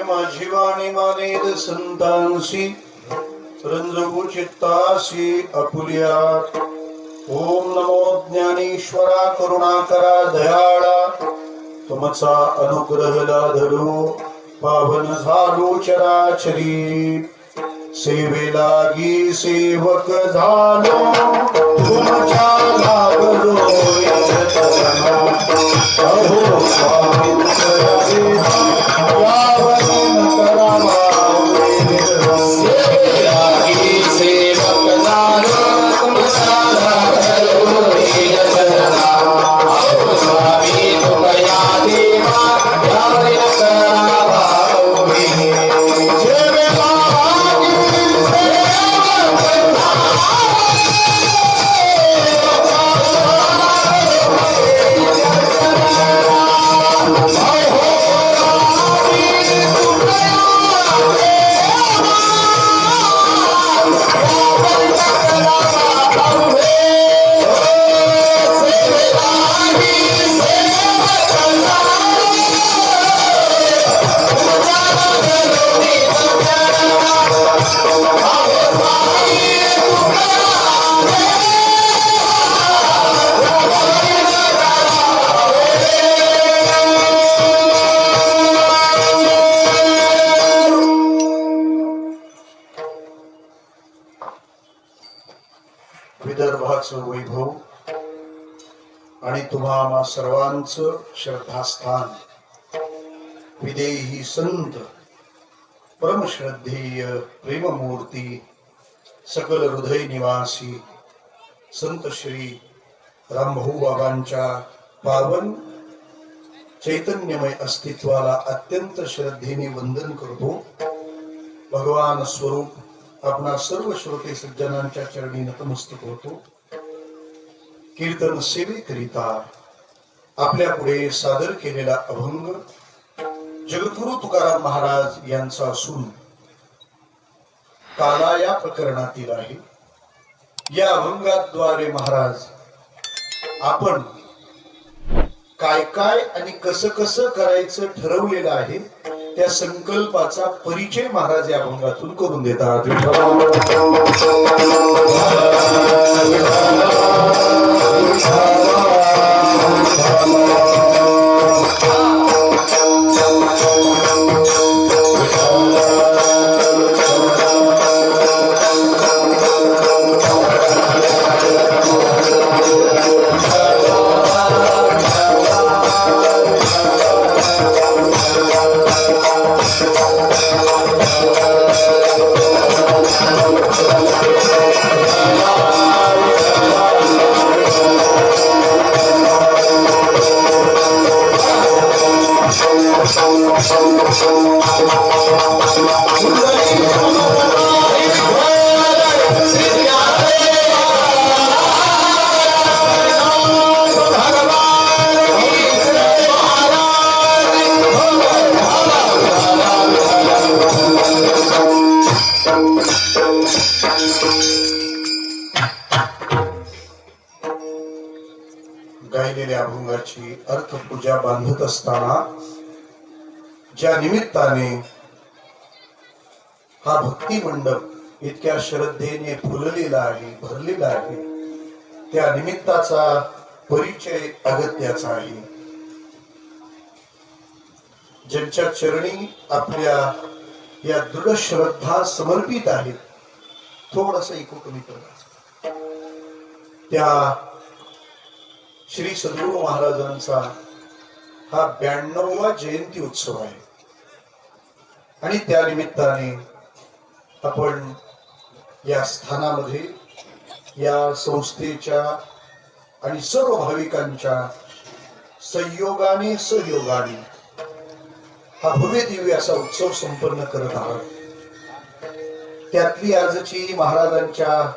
माझी वाणी मानेद संतांसी रंजगु चित्तासी अपुलिया. ओम नमो ज्ञानेश्वरा करुणाकरा दयाळा तुमचा अनुग्रह लाधलो पावन झालो चराचरी. सेवेलागी सेवक झालो तुमच्या लागलो अहो स्वामी विदर्भाचं वैभव आणि तुम्हा सर्वांचं श्रद्धास्थान विदेही संत परमश्रद्धेय प्रेममूर्ती सकल हृदय निवासी संत श्री रामभाऊ बाबांच्या पावन चैतन्यमय अस्तित्वाला अत्यंत श्रद्धेने वंदन करतो. भगवान स्वरूप आपणा सर्व श्रोते सज्जनांच्या चरणी नतमस्तक होतो. कीर्तन सेवेकरिता आपल्या पुढे सादर केलेला अभंग जगद्गुरु तुकाराम महाराज यांचा असून काला या प्रकरणातील आहे. या अभंगाद्वारे महाराज आपण काय काय आणि कसं कसं करायचं ठरवलेलं आहे त्या संकल्पाचा परिचय महाराज या अभंगातून करून देतात. गायलेल्या अभंगाची अर्थपूजा बांधत असताना ज्या निमित्ताने हा भक्ती मंडप इतक्या श्रद्धेने फुललेला आहे भरलेला आहे त्या निमित्ताचा परिचय अगत्याचा आहे. ज्यांच्या चरणी आपल्या या दृढ श्रद्धा समर्पित आहेत थोडस ऐकू कमी करा. त्या श्री सद्गुरु महाराजांचा हा 92वा जयंती उत्सव आहे आणि त्या निमित्ताने आपण या स्थानामध्ये या संस्थेच्या आणि सर्व भाविकांच्या संयोगाने सहयोगाने हा भव्य दिव्य असा उत्सव संपन्न करत आहोत. त्यातली आजची महाराजांच्या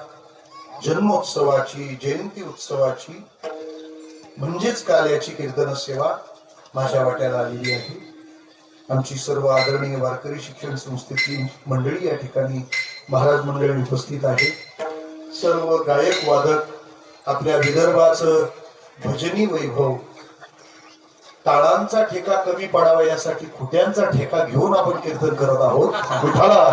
जन्मोत्सवाची जयंती उत्सवाची म्हणजेच काल्याची कीर्तन सेवा माझ्या वाट्याला आलेली आहे. आमची सर्व आदरणीय वारकरी शिक्षण संस्थेची मंडळी या ठिकाणी महाराज मंडळी उपस्थित आहे. सर्व गायक वादक आपल्या विदर्भाचं भजनी वैभव टाळांचा ठेका कमी पडावा यासाठी खुट्यांचा ठेका घेऊन आपण कीर्तन करत आहोत. विठाला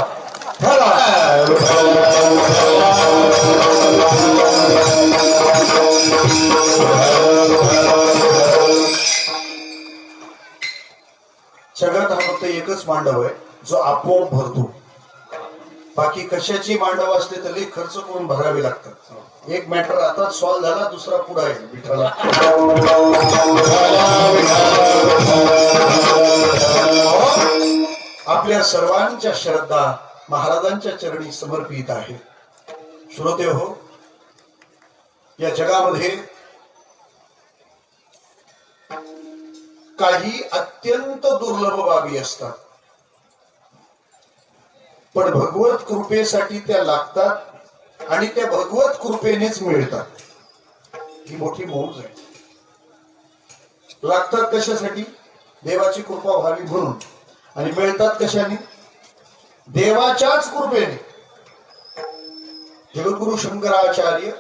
जगात हा फक्त एकच मांडव आहे जो आपोआप भरतो. बाकी कशाची मांडव असते तर लई खर्च करून भरावे लागतात. एक मॅटर आता सॉल्व्ह झाला, दुसरा पुढे आहे. विठाला आपल्या सर्वांच्या श्रद्धा महाराजांच्या चरणी समर्पित आहे. श्रोते हो, या जगामध्ये काही अत्यंत दुर्लभ बाबी असतात, पण भगवत कृपेसाठी त्या लागतात आणि त्या भगवत कृपेनेच मिळतात. ही मोठी मौज आहे. लागतात कशासाठी? देवाची कृपा व्हावी म्हणून. आणि मिळतात कशाने? देवाच्याच कृपेने. जगद्गुरु शंकराचार्य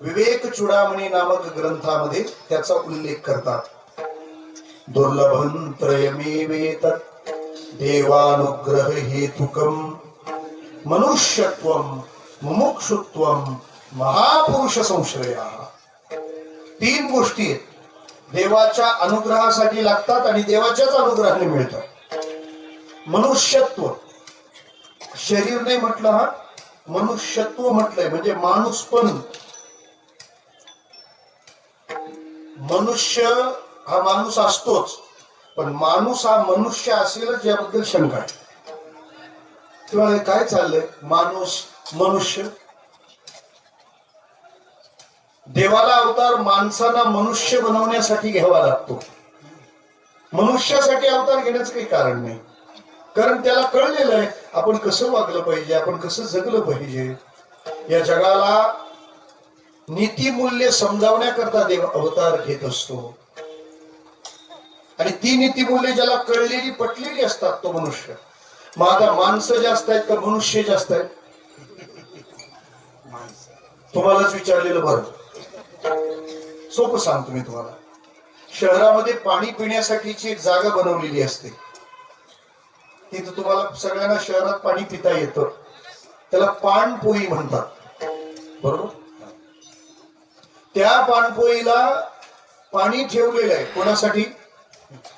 विवेक चूडामणी नामक ग्रंथामध्ये त्याचा उल्लेख करतात. दुर्लभं त्रयमेवेतत् देवानुग्रह हेतुकम मनुष्यत्वम मुमुक्षुत्वम महापुरुष संश्रया. तीन गोष्टी देवाच्या अनुग्रहासाठी लागतात आणि देवाच्याच अनुग्रहाने मिळतात. मनुष्यत्व, शरीर नाही म्हटलं, हा मनुष्यत्व म्हटलंय म्हणजे माणूस. पण मनुष्य हा माणूस असतोच, पण माणूस हा मनुष्य असेलच याबद्दल शंका आहे. किंवा काय चाललंय? माणूस मनुष्य. देवाला अवतार माणसाला मनुष्य बनवण्यासाठी घ्यावा लागतो. मनुष्यासाठी अवतार घेण्याचं काही कारण नाही, कारण त्याला कळलेलं आहे आपण कसं वागलं पाहिजे, आपण कसं जगलं पाहिजे. या जगाला नीतिमूल्य समजावण्याकरता देव अवतार घेत असतो. आणि ती नीतिमूल्य ज्याला कळलेली पटलेली असतात तो मनुष्य. मग आता माणसं जास्त आहेत का मनुष्य जास्त आहेत? तुम्हालाच विचारलेलं बरं. सोपं सांगतो मी तुम्हाला. शहरामध्ये पाणी पिण्यासाठीची एक जागा बनवलेली असते. तिथं तुम्हाला सगळ्यांना शहरात पाणी पिता येतं. त्याला पाणपोई म्हणतात, बरोबर? त्या पाणपोईला पाणी ठेवलेलं आहे कोणासाठी?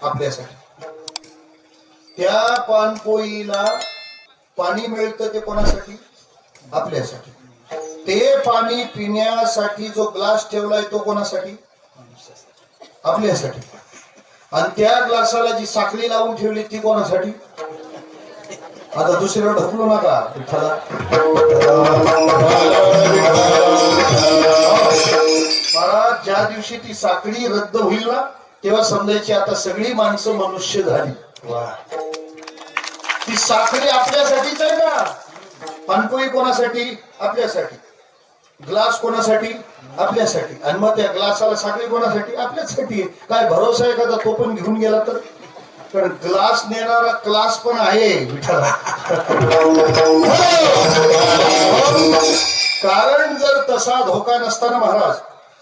आपल्यासाठी. त्या पाणपोईला पाणी मिळतं ते कोणासाठी? आपल्यासाठी. ते पाणी पिण्यासाठी जो ग्लास ठेवलाय तो कोणासाठी? आपल्यासाठी. आणि त्या ग्लासाला जी साखळी लावून ठेवली ती कोणासाठी? आता दुसरीकडे ढकलू नका. महाराज, ज्या दिवशी ती साखळी रद्द होईल ना तेव्हा समजायची आता सगळी माणसं मनुष्य झाली. ती साखळी आपल्यासाठीच आहे ना. पाणपोई कोणासाठी? आपल्यासाठी. ग्लास कोणासाठी? आपल्यासाठी. आणि मग त्या ग्लासाला साखळी कोणासाठी? आपल्यासाठी. काय भरोसा आहे का तो पण घेऊन गेला तर? कारण ग्लास नेणारा क्लास पण आहे विठाला. कारण जर तसा धोका नसताना महाराज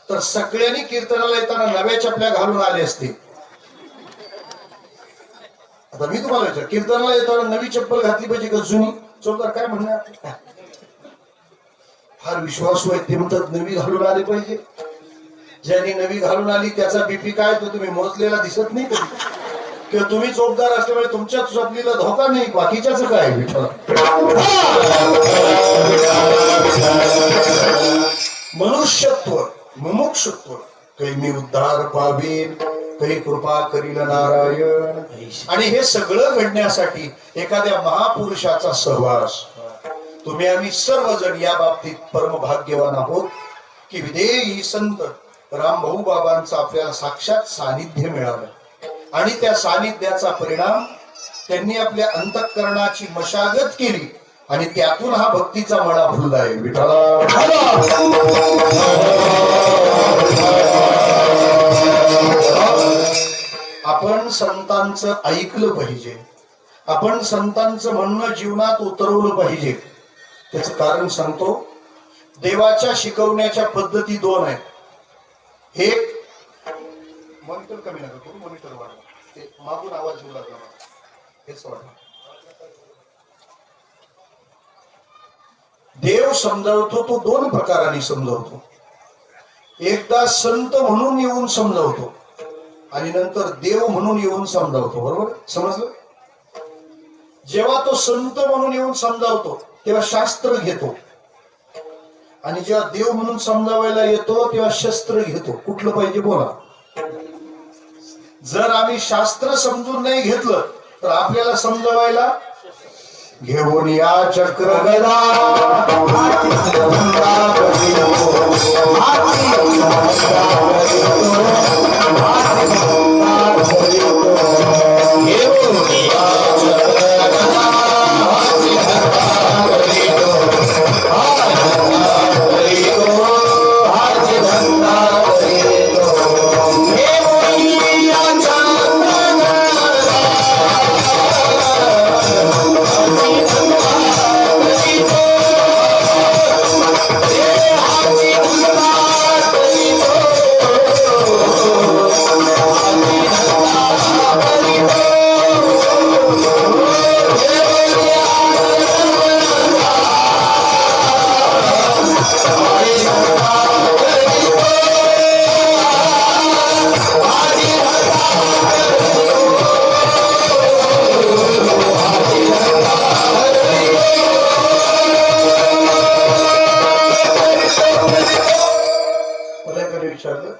तर सगळ्यांनी कीर्तनाला येताना नव्या चपल्या घालून आले असते. आता मी तुम्हाला विचार, कीर्तनाला येताना नवी चप्पल घातली पाहिजे का जुनी? चोरदार काय म्हणणार? फार विश्वासू आहे ते म्हणतात नवी घालून आले पाहिजे. ज्यांनी नवी घालून आली त्याचा बीपी काय तो तुम्ही मोजलेला दिसत नाही कधी. किंवा तुम्ही चोपदार असल्यामुळे तुमच्या चपलीला धोका नाही, बाकीच्याच काय विठ्ठल. मनुष्यत्व मुमुक्षुत्व काही मी उद्धार पावेन, काही कृपा करील नारायण. आणि हे सगळं घडण्यासाठी एखाद्या महापुरुषाचा सहवास. तुम्ही आम्ही सर्वजण या बाबतीत परम भाग्यवान आहोत की विदेही संत रामभाऊ बाबांचं आपल्याला साक्षात सानिध्य मिळालं. आणि त्या सानिध्याचा परिणाम त्यांनी आपल्या अंतःकरणाची मशागत केली आणि त्यातून हा भक्तीचा मळा फुललाय विठाला. आपण संतांचं ऐकलं पाहिजे, आपण संतांचं म्हणणं जीवनात उतरवलं पाहिजे. त्याचं कारण सांगतो. देवाच्या शिकवण्याच्या पद्धती दोन आहेत. एक मॉनिटर कमी नका करू, मॉनिटर वाढवा. ते मागून आवाज येऊ लागला मला, हेच वाढवा. देव समजावतो तो दोन प्रकाराने समजावतो. एकदा संत म्हणून येऊन समजावतो आणि नंतर देव म्हणून येऊन समजावतो. बरोबर समजलं? जेव्हा तो संत म्हणून येऊन समजावतो तेव्हा शास्त्र घेतो, आणि जेव्हा देव म्हणून समजावायला येतो तेव्हा शस्त्र घेतो. कुठलं पाहिजे बोला? जर आम्ही शास्त्र समजून नाही घेतलं तर आपल्याला समजावायला घेऊन या चक्र गदा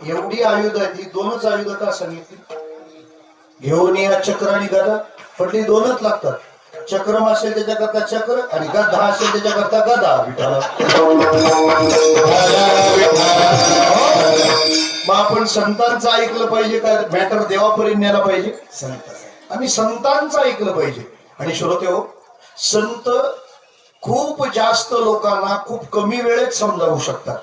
एवढी आयुध आहे, ती दोनच आयुध का सांगितली? घेऊन या चक्र आणि गदा, पण ती दोनच लागतात. चक्रम असेल त्याच्याकरता चक्र आणि गदा असेल त्याच्याकरता गदा. विठाला मग आपण संतांचं ऐकलं पाहिजे का मॅटर देवापर्यंत न्यायला पाहिजे? आम्ही संतांचं ऐकलं पाहिजे. आणि श्रोतेहो, संत खूप जास्त लोकांना खूप कमी वेळेत समजावू शकतात.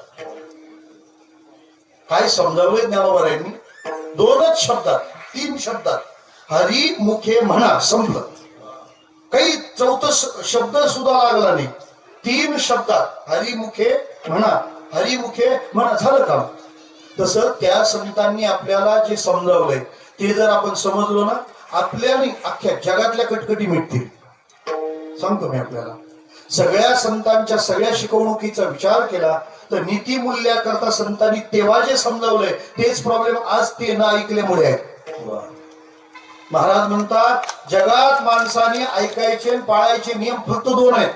काय समजावले ज्ञानोबारायांनी? दोनच शब्दात, 3 शब्दात, हरी मुखे म्हणा, संपलं. काही चौथा शब्द सुद्धा लागला नाही. 3 शब्दात हरी मुखे म्हणा, हरी मुखे म्हणा, झालं काम. तसं त्या संतांनी आपल्याला जे समजावलंय ते जर आपण समजलो ना, आपल्याने अख्ख्या जगातल्या कटकटी मिटतील. सांगतो मी आपल्याला. सगळ्या संतांच्या सगळ्या शिकवणुकीचा विचार केला तर नीती मूल्याकरता संतांनी तेव्हा जे समजावलंय तेच प्रॉब्लेम आज ते न ऐकल्यामुळे आहे. महाराज म्हणतात, जगात माणसाने ऐकायचे आणि पाळायचे नियम फक्त 2 आहेत.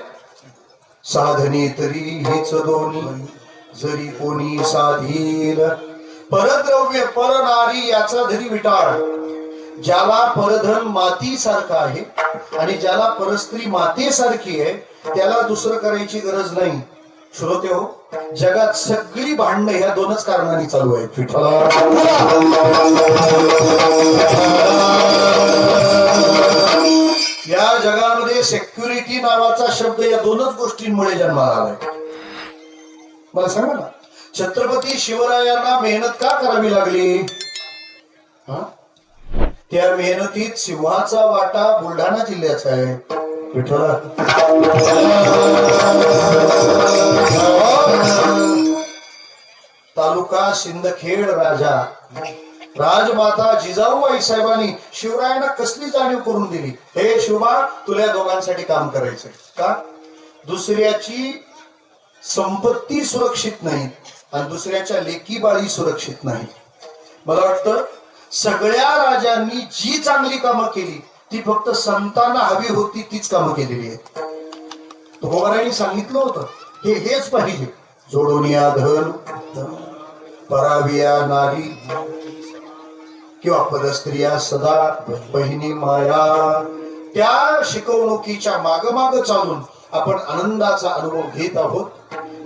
साधने तरी हेच दोन्ही, जरी कोणी साधील. परद्रव्य परनारी याचा धरी विटाळ. ज्याला परधन मातीसारखा आहे आणि ज्याला परस्त्री मातेसारखी आहे त्याला दुसरं करायची गरज नाही. श्रोतेहो, जगात सगळी भांडणं ह्या 2च कारणांनी चालू आहेत. या जगामध्ये सेक्युरिटी नावाचा शब्द या 2च गोष्टींमुळे जन्माला आलाय. मला सांगा ना, छत्रपती शिवरायांना मेहनत का करावी लागली? त्या मेहनतीत सिंहाचा वाटा बुलढाणा जिल्ह्याचा आहे. विठ्ठला, तालुका सिंदखेड राजा राजमाता जिजाऊ आईसाहेबांनी शिवरायांना कसली जाणीव करून दिली? हे शिवबा, तुला दोघांसाठी काम करायचंय का? दुसऱ्याची संपत्ती सुरक्षित नाही आणि दुसऱ्याच्या लेकी बाळी सुरक्षित नाही. मला वाटतं सगळ्या राजांनी जी चांगली कामं केली ती फक्त संतांना हवी होती तीच कामं केलेली आहेत. तुकोबारायांनी सांगितलं होतं हेच पाहिजे. जोडोनिया धन, पराविया नारी किंवा परस्त्रिया सदा, बहिणी माया. त्या शिकवणुकीच्या मागमाग चालून आपण आनंदाचा अनुभव घेत आहोत.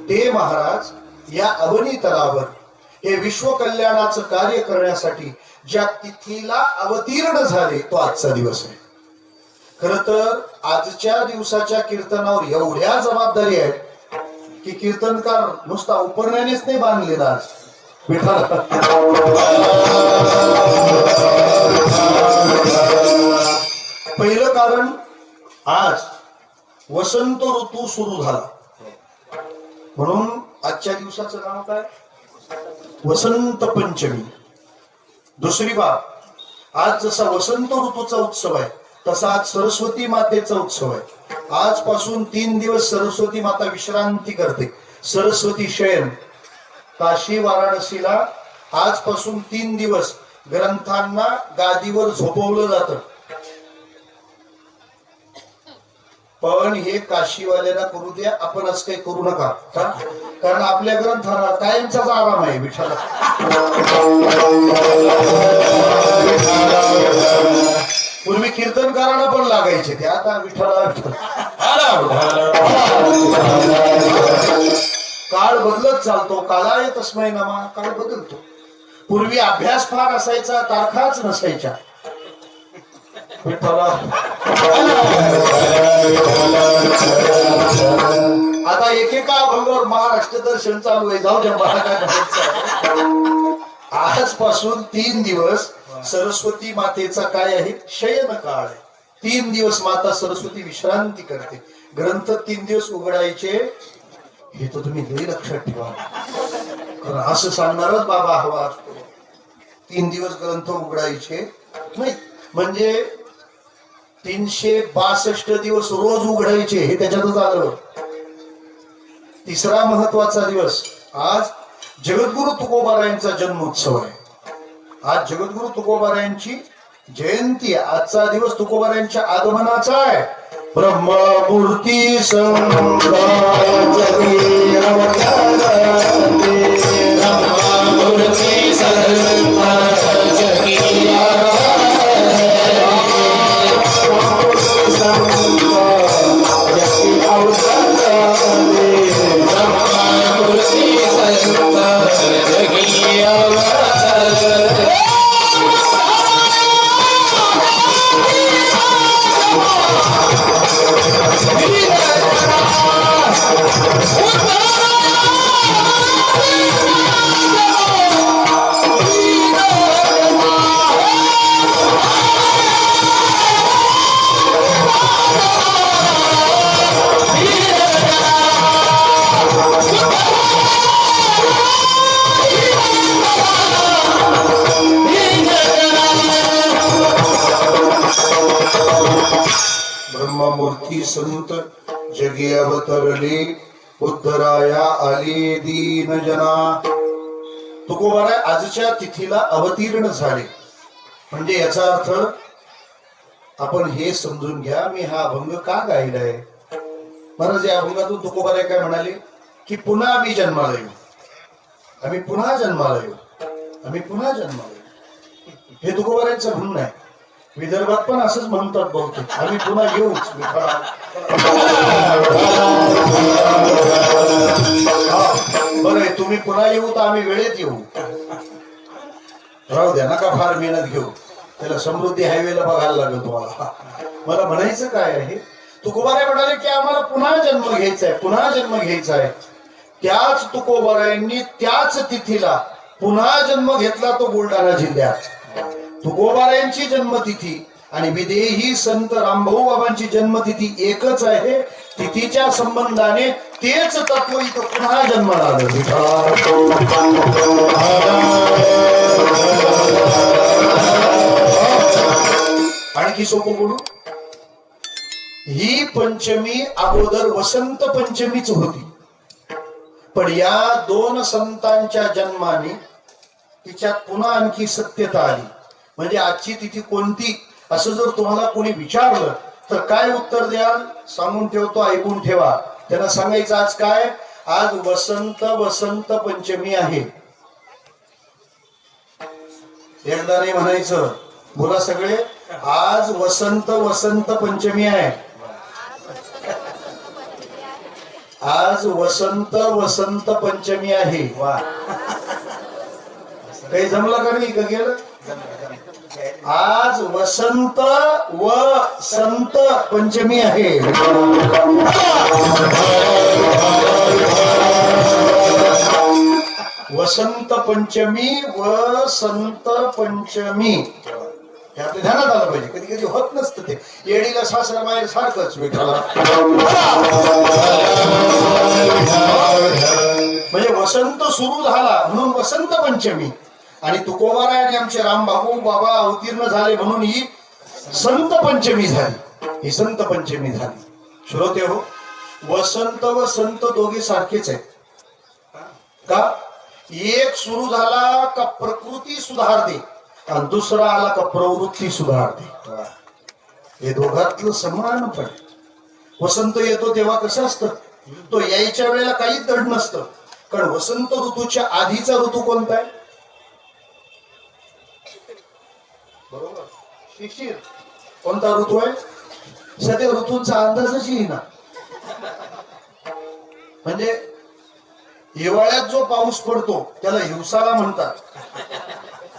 ते महाराज या अवनी तलावर हे विश्व कल्याणाचं कार्य करण्यासाठी ज्या तिथीला अवतीर्ण झाले तो आजचा दिवस आहे. खर तर आजच्या दिवसाच्या कीर्तनावर एवढ्या जबाबदारी आहेत की कीर्तनकार नुसता उपरण्यानेच नाही बांधलेला. आज पहिलं कारण, आज वसंत ऋतू सुरू झाला म्हणून आजच्या दिवसाचं नाव काय? वसंत पंचमी. दुसरी बाब, आज जसा वसंत ऋतूचा उत्सव आहे तसा आज सरस्वती मातेचा उत्सव आहे. आजपासून 3 दिवस सरस्वती माता विश्रांती करते. सरस्वती शयन. काशी वाराणसीला आजपासून 3 दिवस ग्रंथांना गादीवर झोपवलं जातं. पण हे काशीवाल्याला करू द्या, आपण असं काही करू नका. कारण आपल्या ग्रंथाला कायमचाच आराम आहे. विठ्ठला पूर्वी कीर्तनकारांना पण लागायचे ते, आता विठ्ठला काळ बदलत चालतो. कालाय तस्मै नमः. काळ बदलतो. पूर्वी अभ्यास फार असायचा, तारखाच नसायच्या. विठ्ठला आता एकेका अभंगावर महाराष्ट्र दर्शन चालू आहे. जाऊ द्या, मला काय म्हणायचं. आजपासून 3 दिवस सरस्वती मातेचा काय आहे? शयन काळ आहे. 3 दिवस माता सरस्वती विश्रांती करते. ग्रंथ 3 दिवस उघडायचे, हे तर तुम्ही लई लक्षात ठेवा. कारण असं सांगणारच बाबा हवा असतो. 3 दिवस ग्रंथ उघडायचे नाही, म्हणजे 362 दिवस रोज उघडायचे, हे त्याच्यातच आलं. तिसरा महत्वाचा दिवस, आज जगद्गुरु तुकोबारायांचा जन्मोत्सव आहे. आज जगद्गुरु तुकोबारायांची जयंती आहे. आजचा दिवस तुकोबारायांच्या आगमनाचा आहे. ब्रह्ममूर्ती ब्रह्ममूर्ती संत जगी अवतरले, उद्धराया आले दीन जना. तुकोबाराय आजच्या तिथीला अवतीर्ण झाले. म्हणजे याचा अर्थ आपण हे समजून घ्या, मी हा अभंग का गायलाय. महाराज या अभंगातून तुकोबाराय काय म्हणाले की पुन्हा आम्ही जन्माला येऊ, आम्ही पुन्हा जन्माला येऊ, आम्ही पुन्हा जन्माला येऊ. हे तुकोबारायांचं म्हणणं आहे. विदर्भात पण असंच म्हणतात बहुतेक, आम्ही पुन्हा येऊच. बरं, तुम्ही पुन्हा येऊ तर आम्ही वेळेत येऊ. राहू द्या, नका फार मेहनत घेऊ. त्याला समृद्धी हायवेला बघायला लागेल तुम्हाला. मला म्हणायचं काय आहे, तुकोबाराय म्हणाले की आम्हाला पुन्हा जन्म घ्यायचा आहे, पुन्हा जन्म घ्यायचा आहे. त्याच तुकोबारायांनी त्याच तिथीला पुन्हा जन्म घेतला, तो बुलढाणा जिल्ह्यात. तुकोबारायांची जन्मतिथी आणि विदेही संत रामभाऊ बाबांची जन्मतिथी एकच आहे. तिथीच्या संबंधाने तेच तत्व इथं पुन्हा जन्माला आलं. आणखी सोपं बोलू, ही पंचमी अगोदर वसंत पंचमीच होती. पण या 2 संतांच्या जन्माने तिच्यात पुन्हा आणखी सत्यता आली. म्हणजे आजची तिथी कोणती असं जर तुम्हाला कोणी विचारलं तर काय उत्तर द्याल? सांगून ठेवतो, ऐकून ठेवा. त्यांना सांगायचं आज काय, आज वसंत पंचमी आहे. एकदा नाही म्हणायचं, बोला सगळे, आज वसंत पंचमी आहे. आज वसंत पंचमी आहे. वा, काही जमलं का नाही? का गेलं? आज वसंत व संत पंचमी आहे. वसंत पंचमी व संत पंचमी हे आपल्या ध्यानात आलं पाहिजे. कधी कधी होत नसतं ते. येडीला सासरा माहेर सारखंच विठाला. म्हणजे वसंत सुरू झाला म्हणून वसंत पंचमी, आणि तुकोबाराय आणि आमचे रामबाबू बाबा अवतीर्ण झाले म्हणून ही संत पंचमी झाली. ही संत पंचमी झाली. श्रोते हो, वसंत व संत दोघे सारखेच आहेत का? एक सुरू झाला का प्रकृती सुधारते आणि दुसरा आला का प्रवृत्ती सुधारते. हे दोघातलं समानपण. वसंत येतो तेव्हा कसं असतं, तो यायच्या वेळेला काहीच दड नसतं. कारण वसंत ऋतूच्या आधीचा ऋतू कोणता आहे? बरोबर, शिशिर. कोणता ऋतू आहे? सध्या ऋतूंचा अंदाजच येईना. म्हणजे हिवाळ्यात जो पाऊस पडतो त्याला हिवसाळा म्हणतात,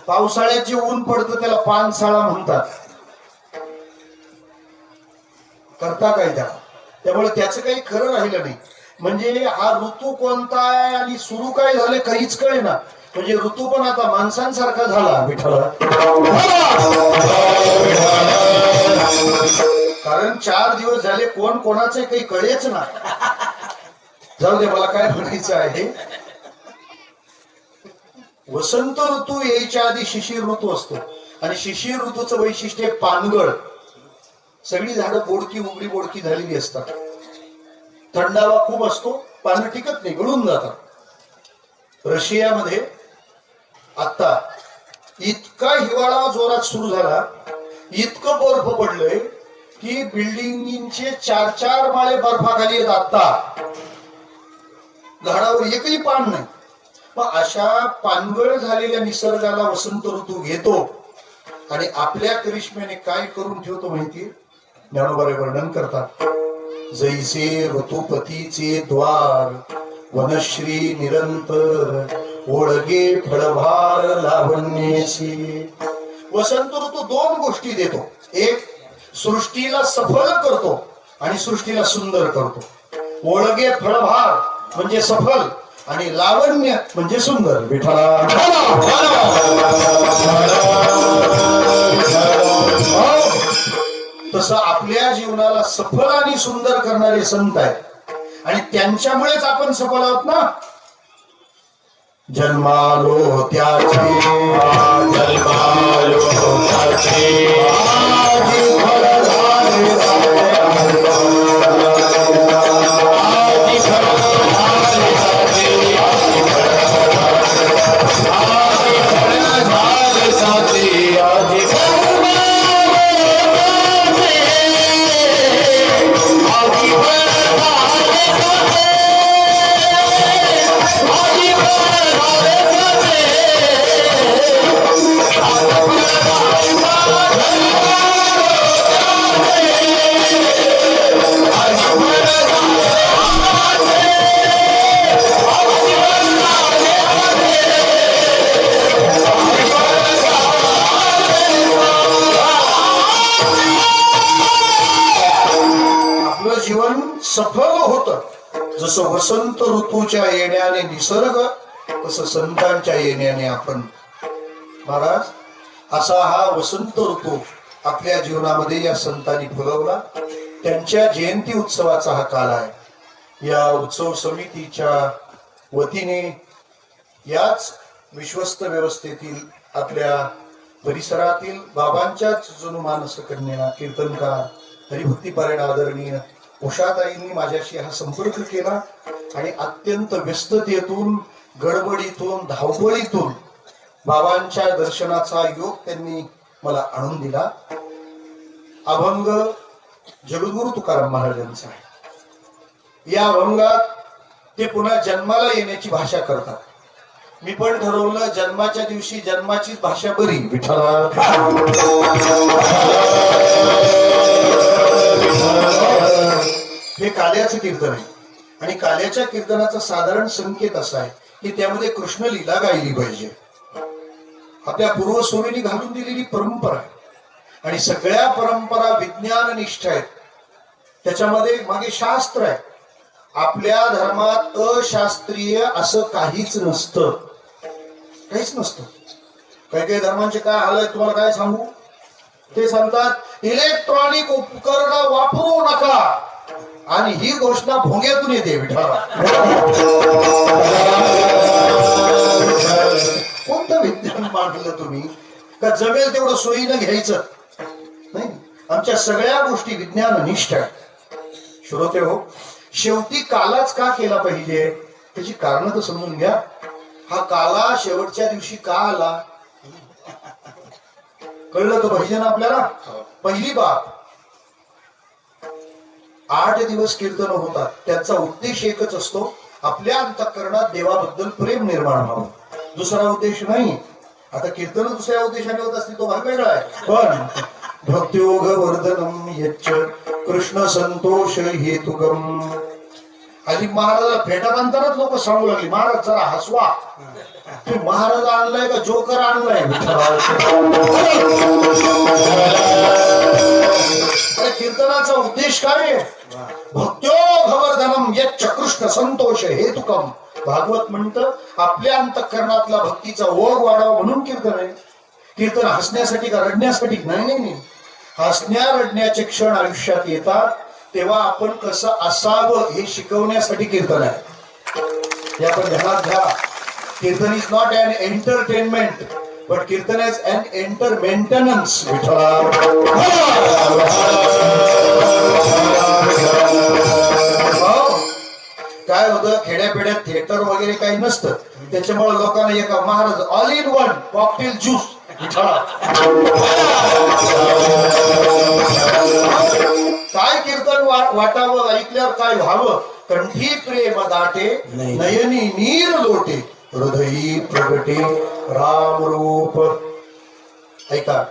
पावसाळ्यात जे ऊन पडतं त्याला पानसाळा म्हणतात. करता काय त्याला? त्यामुळे त्याचं काही खरं राहिलं नाही. म्हणजे हा ऋतू कोणता आहे आणि सुरू काय झाले काहीच कळे ना. म्हणजे ऋतू पण आता माणसांसारखा झाला. विठ्ठल, कारण 4 दिवस झाले कोण कोणाचे काही कळेच ना. जाऊ दे, मला काय म्हणायचं आहे, वसंत ऋतू यायच्या आधी शिशिर ऋतू असतो. आणि शिशिर ऋतूचं वैशिष्ट्य पानगळ. सगळी झाडं बोडकी उघडी बोडकी झालेली असतात. थंडावा खूप असतो, पानं टिकत नाही, गळून जातात. रशियामध्ये आता इतका हिवाळा जोरात सुरू झाला, इतकं बर्फ पडलंय की बिल्डिंगचे 4-4 माळे बर्फाखाली आहेत. आता झाडावर एकही पान नाही. मग अशा पानगळ झालेल्या निसर्गाला वसंत ऋतू घेतो आणि आपल्या करिश्म्याने काय करून ठेवतो माहितीये? ज्ञानोबारे वर्णन करतात, जैसे ऋतुपतीचे द्वार वनश्री निरंतर ओळगे फळभार लावण्याची. वसंत ऋतू 2 गोष्टी देतो. एक, सृष्टीला सफल करतो आणि सृष्टीला सुंदर करतो. ओळगे फळभार म्हणजे सफल आणि लावण्य म्हणजे सुंदर. विठ्ठला, तसं आपल्या जीवनाला सफल आणि सुंदर करणारे संत आहेत आणि त्यांच्यामुळेच आपण सफल आहोत ना. जन्मालो त्याचे सफल होत. जसं वसंत ऋतूच्या येण्याने निसर्ग, तसं संतांच्या येण्याने आपण. महाराज, असा हा वसंत ऋतू आपल्या जीवनामध्ये या संतांनी फुलवला. त्यांच्या जयंती उत्सवाचा हा काळ आहे. या उत्सव समितीच्या वतीने याच विश्वस्त व्यवस्थेतील आपल्या परिसरातील बाबांच्याच जणू मानस कन्या कीर्तनकार हरिभक्तीपारायण आदरणीय उषाताईंनी माझ्याशी हा संपर्क केला आणि अत्यंत व्यस्ततेतून, गडबडीतून, धावपळीतून बाबांच्या दर्शनाचा योग त्यांनी मला आणून दिला. अभंग जगद्गुरु तुकाराम महाराजांचा आहे. या अभंगात ते पुन्हा जन्माला येण्याची भाषा करतात. मी पण ठरवलं जन्माच्या दिवशी जन्माचीच भाषा बरी. विठ्ठला, हे काल्याचं कीर्तन आहे आणि काल्याच्या कीर्तनाचा साधारण संकेत असा आहे की त्यामध्ये कृष्ण लीला गायली पाहिजे. आपल्या पूर्वसूरींनी घालून दिलेली परंपरा आहे आणि सगळ्या परंपरा विज्ञाननिष्ठ आहेत. त्याच्यामध्ये मागे शास्त्र आहे. आपल्या धर्मात अशास्त्रीय असं काहीच नसतं, काहीच नसतं. काही काही धर्मांचे काय हाल आहे तुम्हाला काय सांगू. ते सांगतात इलेक्ट्रॉनिक उपकरण वापरू नका आणि ही घोषणा भोंग्यातून येते. विठ्ठला, कोणतं विज्ञान मांडलं तुम्ही का जमेल तेवढं सोयीनं घ्यायचं नाही. आमच्या सगळ्या गोष्टी विज्ञाननिष्ठ आहेत. श्रोते हो, शेवटी कालाच का केला पाहिजे त्याची कारण तर समजून घ्या. हा काला शेवटच्या दिवशी का आला कळलं तर पाहिजे ना आपल्याला. पहिली बाब, 8 दिवस कीर्तन होतात, त्याचा उद्देश एकच असतो, आपल्या अंतःकरणात देवाबद्दल प्रेम निर्माण व्हावं. दुसरा उद्देश नाही. आता कीर्तन दुसऱ्या उद्देशाने होत असते तो भाग वेगळा आहे. पण भक्तियोग वर्धनम यच्च कृष्ण संतोष हेतुकम. आधी महाराजाला फेटा बांधतानाच लोक सांगू लागली, महाराज जरा हसवा. ते महाराज आणलाय का जोकर आणलाय. कीर्तनाचा उद्देश काय आहे? भक्त्योगवर्धनम यच्च कृष्ण संतोष हेतुकम. भागवत म्हणतं आपल्या अंतःकरणातला भक्तीचा ओघ वाढावा म्हणून कीर्तन आहे. कीर्तन हसण्यासाठी का रडण्यासाठी नाही. नाही, हसण्या रडण्याचे क्षण आयुष्यात येतात तेव्हा आपण कसं असावं हे शिकवण्यासाठी कीर्तन आहे. हे आपण ध्यानात घ्या. Kirtan is not an entertainment but kirtan is an enter maintenance. काय होतं, खेड्यापेड्यात थिएटर वगैरे काही नसतं, त्याच्यामुळे लोकांना एका Maharaj all in one cocktail juice. काय कीर्तन वाटावं, ऐकल्यावर काय व्हावं. कंठी प्रेम दाटे नयनी नीर लोटे हृदयी प्रगटे राम रूप. ऐका,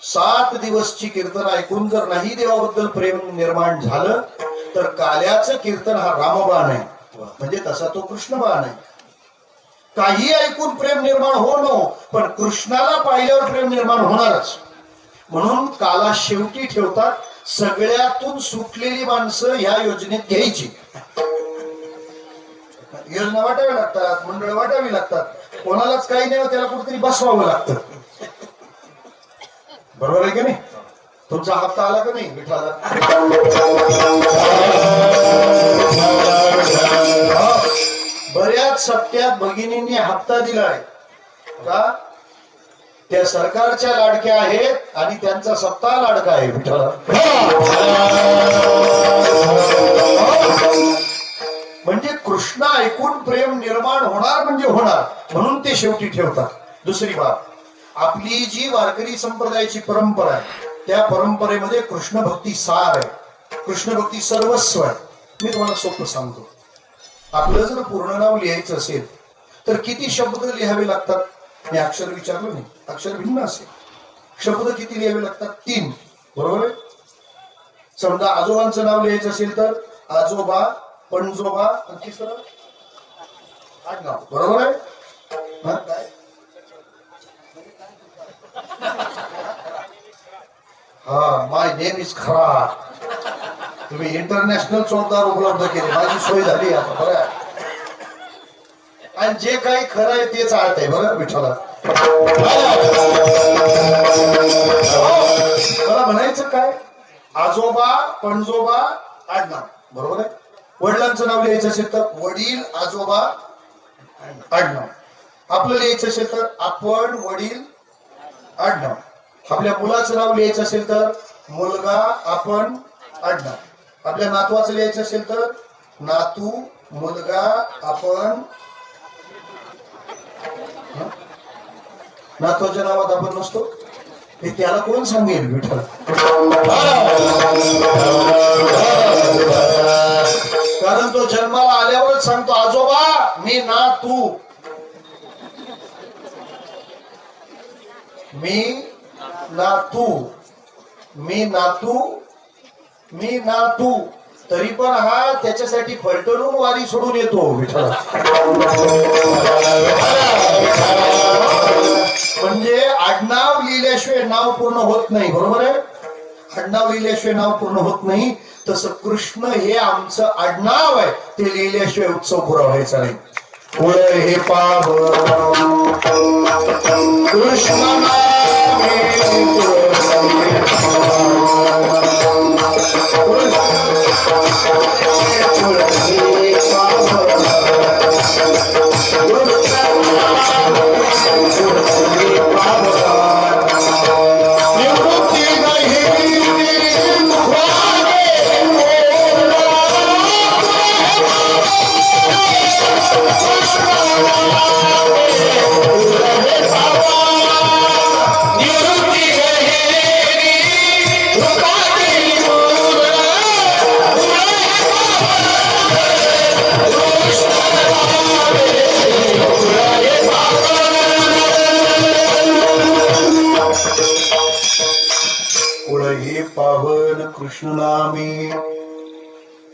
7 दिवसची कीर्तन ऐकून जर नाही देवाबद्दल प्रेम निर्माण झालं तर काल्याचं कीर्तन हा रामबाण आहे, म्हणजे तसा तो कृष्णबाण आहे. काही ऐकून प्रेम निर्माण हो नो, पण कृष्णाला पाहिल्यावर प्रेम निर्माण होणारच. म्हणून काला शेवटी ठेवतात. सगळ्यातून सुटलेली माणसं ह्या योजनेत घ्यायची. योजना वाटावी लागतात, मंडळ वाटावी लागतात. कोणालाच काही नाही, त्याला कुठेतरी बसवावं लागतं. बरोबर आहे की नाही? तुमचा हप्ता आला का नाही विठ्ठलाला? बऱ्याच सप्त्यात भगिनींनी हप्ता दिलाय का? त्या सरकारच्या लाडक्या आहेत आणि त्यांचा सप्ताह लाडका आहे विठ्ठला. म्हणजे कृष्ण ऐकून प्रेम निर्माण होणार म्हणजे होणार, म्हणून ते शेवटी ठेवतात. दुसरी बाब, आपली जी वारकरी संप्रदायाची परंपरा आहे त्या परंपरेमध्ये कृष्ण भक्ती सार आहे, कृष्ण भक्ती सर्वस्व आहे. मी तुम्हाला सोपं सांगतो. आपलं जर पूर्ण नाव लिहायचं असेल तर किती शब्द लिहावे लागतात? मी अक्षर विचारलं नाही, अक्षर भिन्न असेल. शब्द किती लिहावे लागतात? 3. बरोबर आहे. समजा आजोबांचं नाव लिहायचं असेल तर आजोबा, पणजोबा, तिसरं आडनाव. बरोबर आहे. काय हा, माय नेम इज खरा. तुम्ही इंटरनॅशनल चोरदार उपलब्ध केले, माझी सोय झाली आता. बरं, आणि जे काही खरं आहे तेच आळत आहे. बरं विठ्ठला, मला म्हणायचं काय, आजोबा, पणजोबा, आडनाव. बरोबर आहे. वडिलांचं नाव लिहायचं असेल तर वडील, आजोबा, आडनाव. आपलं लिहायचं असेल तर आपण, वडील, आडनाव. आपल्या मुलाचं नाव लिहायचं असेल तर मुलगा, आपण, आडनाव. आपल्या नातवाचं लिहायचं असेल तर नातू, मुलगा, आपण. नातवाच्या नावात आपण नसतो, हे त्याला कोण सांगेल विठ्ठल? कारण तो जन्माला आल्यावरच सांगतो, आजोबा मी नातू, मी नातू, मी नातू, मी नातू. तरी पण हा त्याच्यासाठी फलटणून वारी सोडून येतो विठ्ठल. म्हणजे आडनाव लिहिल्याशिवाय नाव पूर्ण होत नाही. बरोबर आहे. आडनाव लिहिल्याशिवाय नाव पूर्ण होत नाही. तसं कृष्ण हे आमचं आडनाव आहे, ते लिहिल्याशिवाय उत्सव पुरा व्हायचा नाही. पुढ हे पाव कृष्ण हे पावन कृष्ण नामी.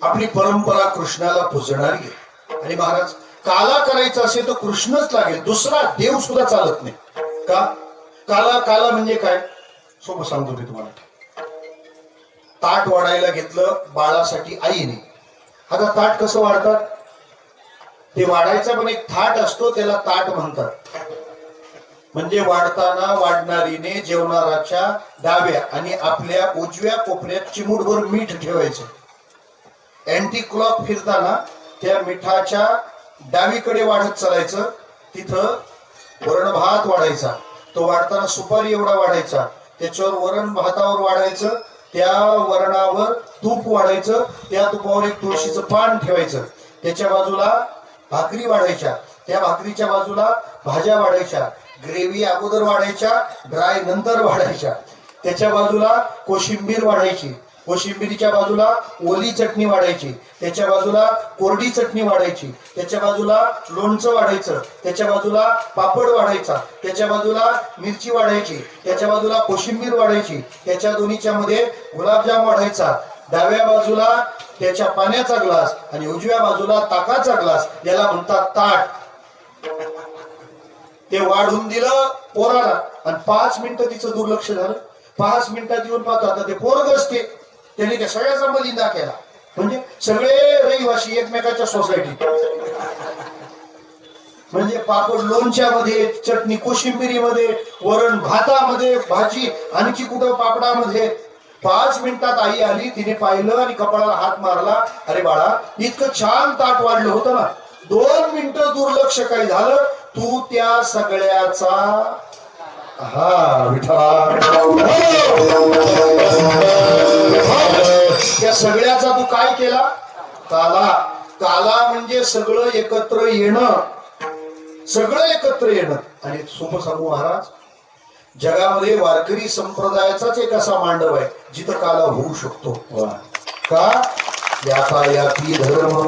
आपली परंपरा कृष्णाला पूजणारी आहे. आणि महाराज काला करायचा असेल तर कृष्णच लागेल, दुसरा देव सुद्धा चालत नाही. का? काला काला म्हणजे काय सोपं सांगतो मी तुम्हाला. ताट वाढायला घेतलं बाळासाठी आईने. आता ताट कसं वाढतात? ते वाढायचा पण एक थाट असतो, त्याला ताट म्हणतात. म्हणजे वाढताना वाढणारीने जेवणाराच्या डाव्या आणि आपल्या उजव्या कोपऱ्यात चिमूटभर मीठ ठेवायचं. अँटी क्लॉक फिरताना त्या मिठाच्या डावीकडे वाढत चालायचं. तिथं वरण भात वाढायचा. तो वाढताना सुपारी एवढा वाढायचा. त्याच्यावर वरण भातावर वाढायचं. त्या वरणावर तूप वाढायचं. त्या तुपावर एक तुळशीचं पान ठेवायचं. त्याच्या बाजूला भाकरी वाढायच्या. त्या भाकरीच्या बाजूला भाज्या वाढायच्या. ग्रेव्ही अगोदर वाढायच्या, ड्राय नंतर वाढायच्या. त्याच्या बाजूला कोशिंबीर वाढायची. कोशिंबिरीच्या बाजूला ओली चटणी वाढायची. त्याच्या बाजूला कोरडी चटणी वाढायची. त्याच्या बाजूला लोणचं वाढायचं. त्याच्या बाजूला पापड वाढायचा. त्याच्या बाजूला मिरची वाढायची. त्याच्या बाजूला कोशिंबीर वाढायची. त्याच्या दोन्हीच्या मध्ये गुलाबजाम वाढायचा. डाव्या बाजूला त्याच्या पाण्याचा ग्लास आणि उजव्या बाजूला ताकाचा ग्लास. याला म्हणतात ताट. ते वाढून दिलं पोराला आणि 5 मिनिटं तिचं दुर्लक्ष झालं. 5 मिनिटात येऊन पाहतो आता ते पोरग असते, त्यांनी त्या सगळ्याचा मलिंदा केला. म्हणजे सगळे रहिवासी एकमेकाच्या सोसायटीत. म्हणजे पापड लोणच्यामध्ये, चटणी कोशिंबिरीमध्ये, वरण भातामध्ये, भाजी आणखी कुठं पापडामध्ये. 5 मिनिटात आई आली. तिने पाहिलं आणि कपाळाला हात मारला. अरे बाळा, इतकं छान ताट वाढलं होतं ना. 2 मिनिटं दुर्लक्ष काही झालं, तू त्या सगळ्याचा त्या सगळ्याचा तू काय केला? काला. काला म्हणजे सगळं एकत्र येणं. सगळं एकत्र येणं. आणि सोपं सांगू महाराज, जगामध्ये वारकरी संप्रदायाचाच एक असा मांडव आहे जिथं काला होऊ शकतो. का? यातायाती धर्म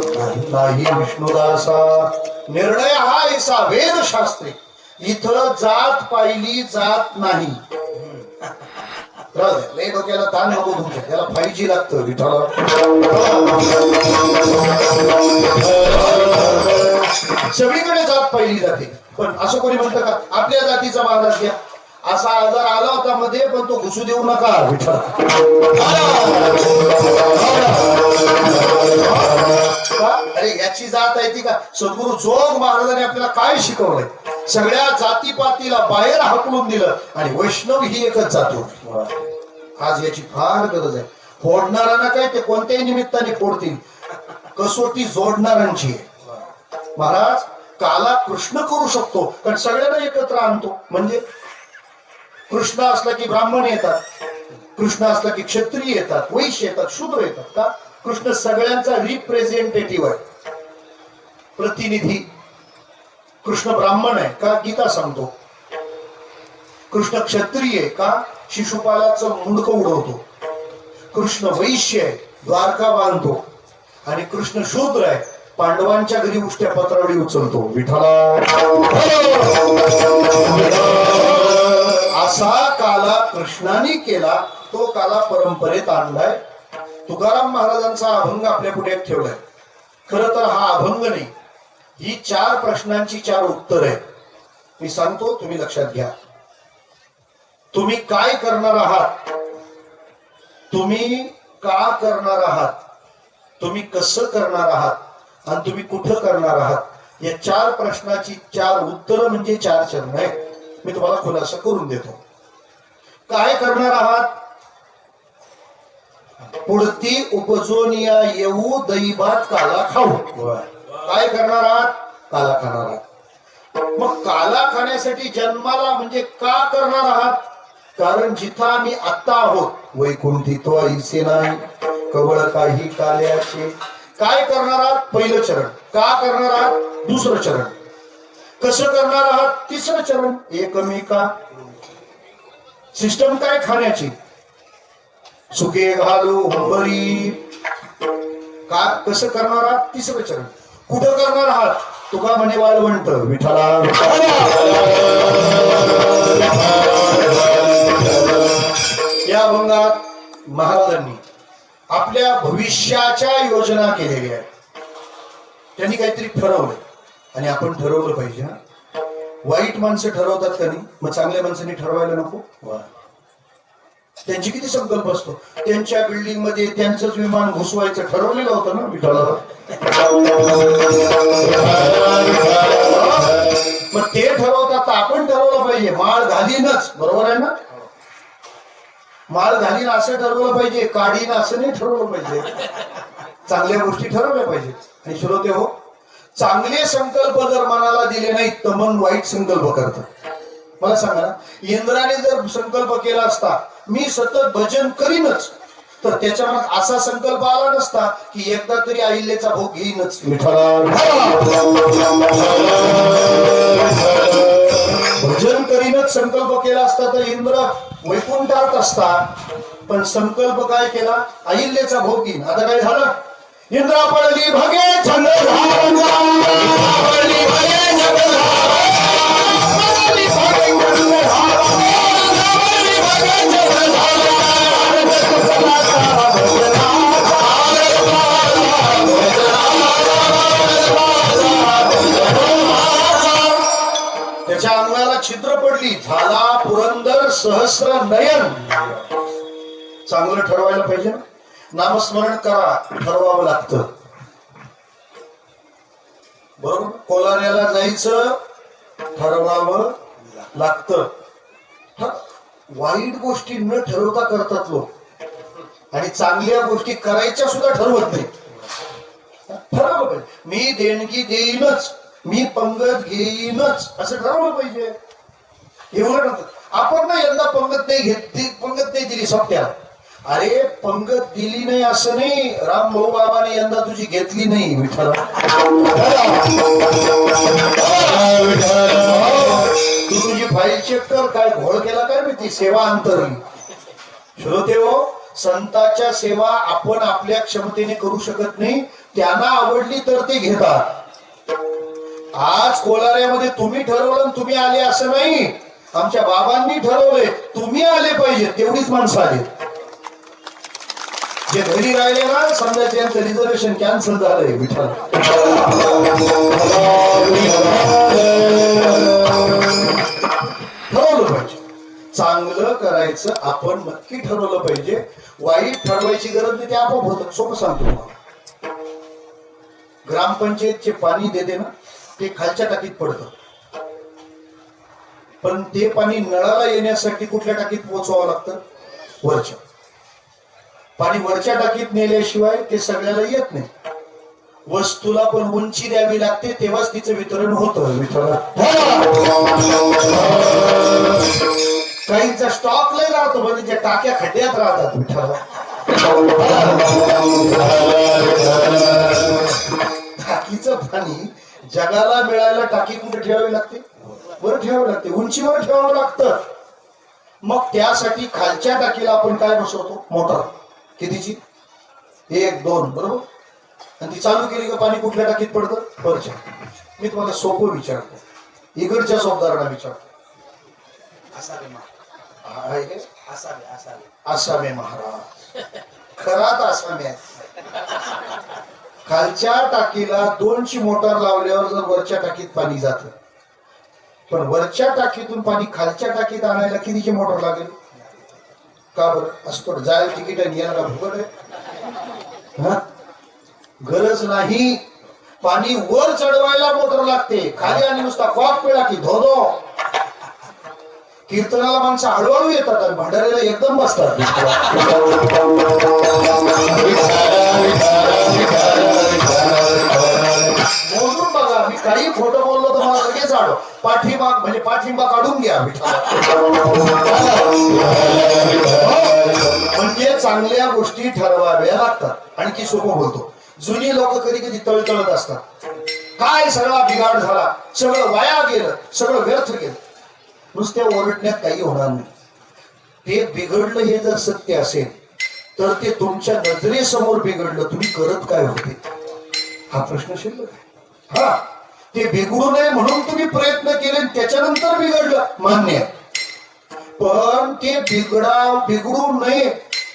नाही विष्णुदासा. निर्णय हा ऐसा वेदशास्त्री. इथं जात पाहिली जात नाही. लय डोक्याला ताण नको तुमच्या. त्याला 5G लागतं विठाला. सगळीकडे जात पाहिली जाते. पण असं कोणी म्हणतं का आपल्या जातीचा महाराज घ्या? असा आजार आला होता मध्ये, पण तो घुसू देऊ नका विठ्ठल. अरे याची जात आहे ती का? सद्गुरु जोग महाराजांनी आपल्याला काय शिकवलंय? सगळ्या जातीपातीला बाहेर हाकलून दिलं आणि वैष्णव ही एकच जातो. आज याची फार गरज आहे. फोडणाऱ्यांना काय ते कोणत्याही निमित्ताने फोडतील, कसोटी जोडणाऱ्यांची. महाराज काला कृष्ण करू शकतो, कारण सगळ्यांना एकत्र आणतो. म्हणजे कृष्ण असला की ब्राह्मण येतात, कृष्ण असला की क्षत्रिय येतात, वैश्य येतात, शूद्र येतात. का? कृष्ण सगळ्यांचा रिप्रेझेंटेटिव्ह आहे, प्रतिनिधी. कृष्ण ब्राह्मण आहे का? गीता सांगतो. कृष्ण क्षत्रिय आहे का? शिशुपालाचं मुंडकं उडवतो. कृष्ण वैश्य आहे, द्वारका बांधतो. आणि कृष्ण शूद्र आहे, पांडवांच्या घरी उष्ट्या पत्रावळी उचलतो. विठ्ठला. असा काला कृष्णाने केला. तो काला परंपरेत आणलाय. तुकाराम महाराजांचा अभंग आपल्या पुढे ठेवलाय. खरं तर हा अभंग नाही, ही 4 प्रश्नांची 4 उत्तर आहे. मी सांगतो, तुम्ही लक्षात घ्या. तुम्ही काय करणार आहात? तुम्ही का करणार आहात? तुम्ही कसं करणार आहात? आणि तुम्ही कुठं करणार आहात? या 4 प्रश्नाची 4 उत्तर म्हणजे 4 चरण आहेत. मी तुम्हाला खुलासा करून देतो. काय करणार आहात? पुढती उपजोनिया येऊ दैवात काला खाऊ. काय करणार आहात? काला खाणार आहात. मग काला खाण्यासाठी जन्माला म्हणजे का करणार आहात? कारण जिथं आम्ही आत्ता आहोत वैकुंठी तो ऐसे नाही कवळ काही काल्याचे. काय करणार आहात? पहिलं चरण. का करणार आहात? दुसरं चरण. कसं करणार आहात? तिसरं चरण. एकमेका सिस्टम काय खाण्याची? सुके घालू बरी. का कसं करणार आहात? तिसरं चरण. कुठं करणार आहात? तुका म्हणे वाळवंट विठ्ठला. या अभंगात महाराजांनी आपल्या भविष्याच्या योजना केलेल्या आहेत. त्यांनी काहीतरी ठरवलं आणि आपण ठरवलं पाहिजे ना. वाईट माणसं ठरवतात का नाही, मग चांगल्या माणसांनी ठरवायला नको. त्यांची किती संकल्प असतो. त्यांच्या बिल्डिंग मध्ये त्यांचंच विमान घुसवायचं ठरवलेलं होतं ना विठ्ठलावर. मग ते ठरवतात तर आपण ठरवलं पाहिजे. माळ घालीनच, बरोबर आहे ना. माळ घालीन असं ठरवलं पाहिजे, काढीन असं नाही ठरवलं पाहिजे. चांगल्या गोष्टी ठरवल्या पाहिजेत. आणि श्रोते हो, चांगले संकल्प जर मनाला दिले नाहीत तर मन वाईट संकल्प करतं. मला सांगा ना, इंद्राने जर संकल्प केला असता मी सतत भजन करीनच, तर त्याच्या मनात असा संकल्प आला नसता की एकदा तरी अहिल्याचा भोग घेईनच. भजन करीनच संकल्प केला असता तर इंद्र वैकुंठात असता. पण संकल्प काय केला, अहिल्याचा भोग घेईन. आता काय झालं, इंद्रा पडली भगे छंद त्याच्या अंगाला छिद्र पडली, झाला पुरंदर सहस्र नयन. चांगलं ठरवायला पाहिजे ना. नामस्मरण करा, ठरवावं लागतं, बरोबर. कोलाऱ्याला जायचं, ठरवावं लागतं. वाईट गोष्टी न ठरवता करतात लोक, आणि चांगल्या गोष्टी करायच्या सुद्धा ठरवत नाही. ठरवलं पाहिजे, मी देणगी देईनच, मी पंगत घेईनच, असं ठरवलं पाहिजे. एवढं आपण ना यंदा पंगत नाही घेतली, पंगत नाही दिली सोप्याला. अरे पंगत दिली नाही असं नाही, राम भाऊ बाबाने यंदा तुझी घेतली नाही. विठ्ठल तू तुझी फाईल चेक कर, काय घोळ केला काय माहिती, सेवा अंतरली. श्रोते हो, संतांच्या सेवा आपण आपल्या क्षमतेने करू शकत नाही, त्यांना आवडली तर ते घेतात. आज कोलाऱ्यामध्ये तुम्ही ठरवलं तुम्ही आले असं नाही, आमच्या बाबांनी ठरवले तुम्ही आले पाहिजे, तेवढीच माणसं आली. जे घरी राहिले ना, समजा त्यांचं रिझर्वेशन कॅन्सल झालंय. विठ्ठल ठरवलं पाहिजे, चांगलं करायचं आपण नक्की ठरवलं पाहिजे. वाईट ठरवायची गरज नाही, ते आपोआप होतं. सोपं सांगतो तुम्हाला, ग्रामपंचायतचे पाणी देते ना, ते खालच्या टाकीत पडतं, पण ते पाणी नळाला येण्यासाठी कुठल्या टाकीत पोहोचवावं लागतं, वरच्या. पाणी वरच्या टाकीत नेल्याशिवाय ते सगळ्याला येत नाही. वस्तूला पण उंची द्यावी लागते, तेव्हाच तिचं वितरण होतं. काहींचा स्टॉक लय राहतो, म्हणजे त्या टाक्या खड्ड्यात राहतात. टाकीचं पाणी जगाला मिळायला टाकी कुठे ठेवावी लागते, वर ठेवावं लागते, उंचीवर ठेवावं लागतं. मग त्यासाठी खालच्या टाकीला आपण काय बसवतो, मोटर. कितीची, 1 2 बरोबर. आणि ती चालू केली का पाणी कुठल्या टाकीत पडतं, वरच्या. मी तुम्हाला सोपं विचारतो, इकडच्या शब्दांना विचारतो. आसामे महाराज, खरात आसामे. खालच्या टाकीला 2ची मोटर लावल्यावर जर वरच्या टाकीत पाणी जात, पण वरच्या टाकीतून पाणी खालच्या टाकीत आणायला कितीची मोटर लागेल, का बरं. असं थोडं जायला तिकीट आहे, यायला फुकट आहे. गरज नाही, पाणी वर चढवायला मोटर लागते, खाली आणि नुसता कॉक पिळा की धो धो. कीर्तनाला माणसं हळूहळू येतात आणि भांडाऱ्याला एकदम बसतात. मोजून बघा, मी काही खोटं बोललो तर मला लगेच आडो. पाठीमाग म्हणजे पाठिंबा काढून घ्या. म्हणजे चांगल्या गोष्टी ठरवाव्या लागतात. आणखी सोपं बोलतो, जुनी लोक कधी कधी तळतळत असतात, काय सगळा बिघाड झाला, सगळं वाया गेलं, सगळं व्यर्थ गेलं. नुसत्या ओरडण्यात काही होणार नाही. ते बिघडलं हे जर सत्य असेल तर ते तुमच्या नजरेसमोर बिघडलं, तुम्ही करत काय होते हा प्रश्न शिल्लक आहे. हा, ते बिघडू नये म्हणून तुम्ही प्रयत्न केले, त्याच्यानंतर बिघडलं, मान्य. पण ते बिघडू नये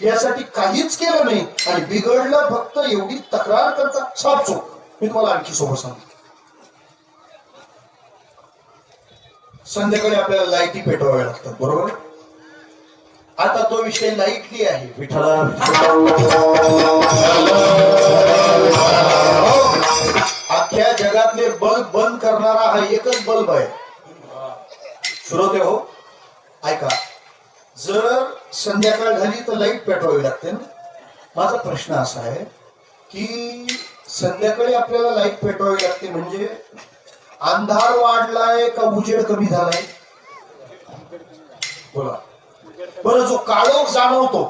यासाठी काहीच केलं नाही आणि बिघडलं फक्त एवढी तक्रार करता साफ चूक. मी तुम्हाला आणखी सोबत सांगतो. संध्याकाळी आपल्याला लाईटी पेटवाव्या लागतात, बरोबर. आता तो विषय लाईटली आहे. विठ्ठला अख्ख्या जगातले बल्ब बंद करणारा हा एकच बल्ब आहे. श्रोते हो, ऐका. जर संध्याकाळ झाली तर लाईट पेटवावी लागते ना. माझा प्रश्न असा आहे की संध्याकाळी आपल्याला लाईट पेटवावी लागते म्हणजे अंधार वाढलाय का उजेड कमी झालाय? बोला बरं. जो काळोख जाणवतो,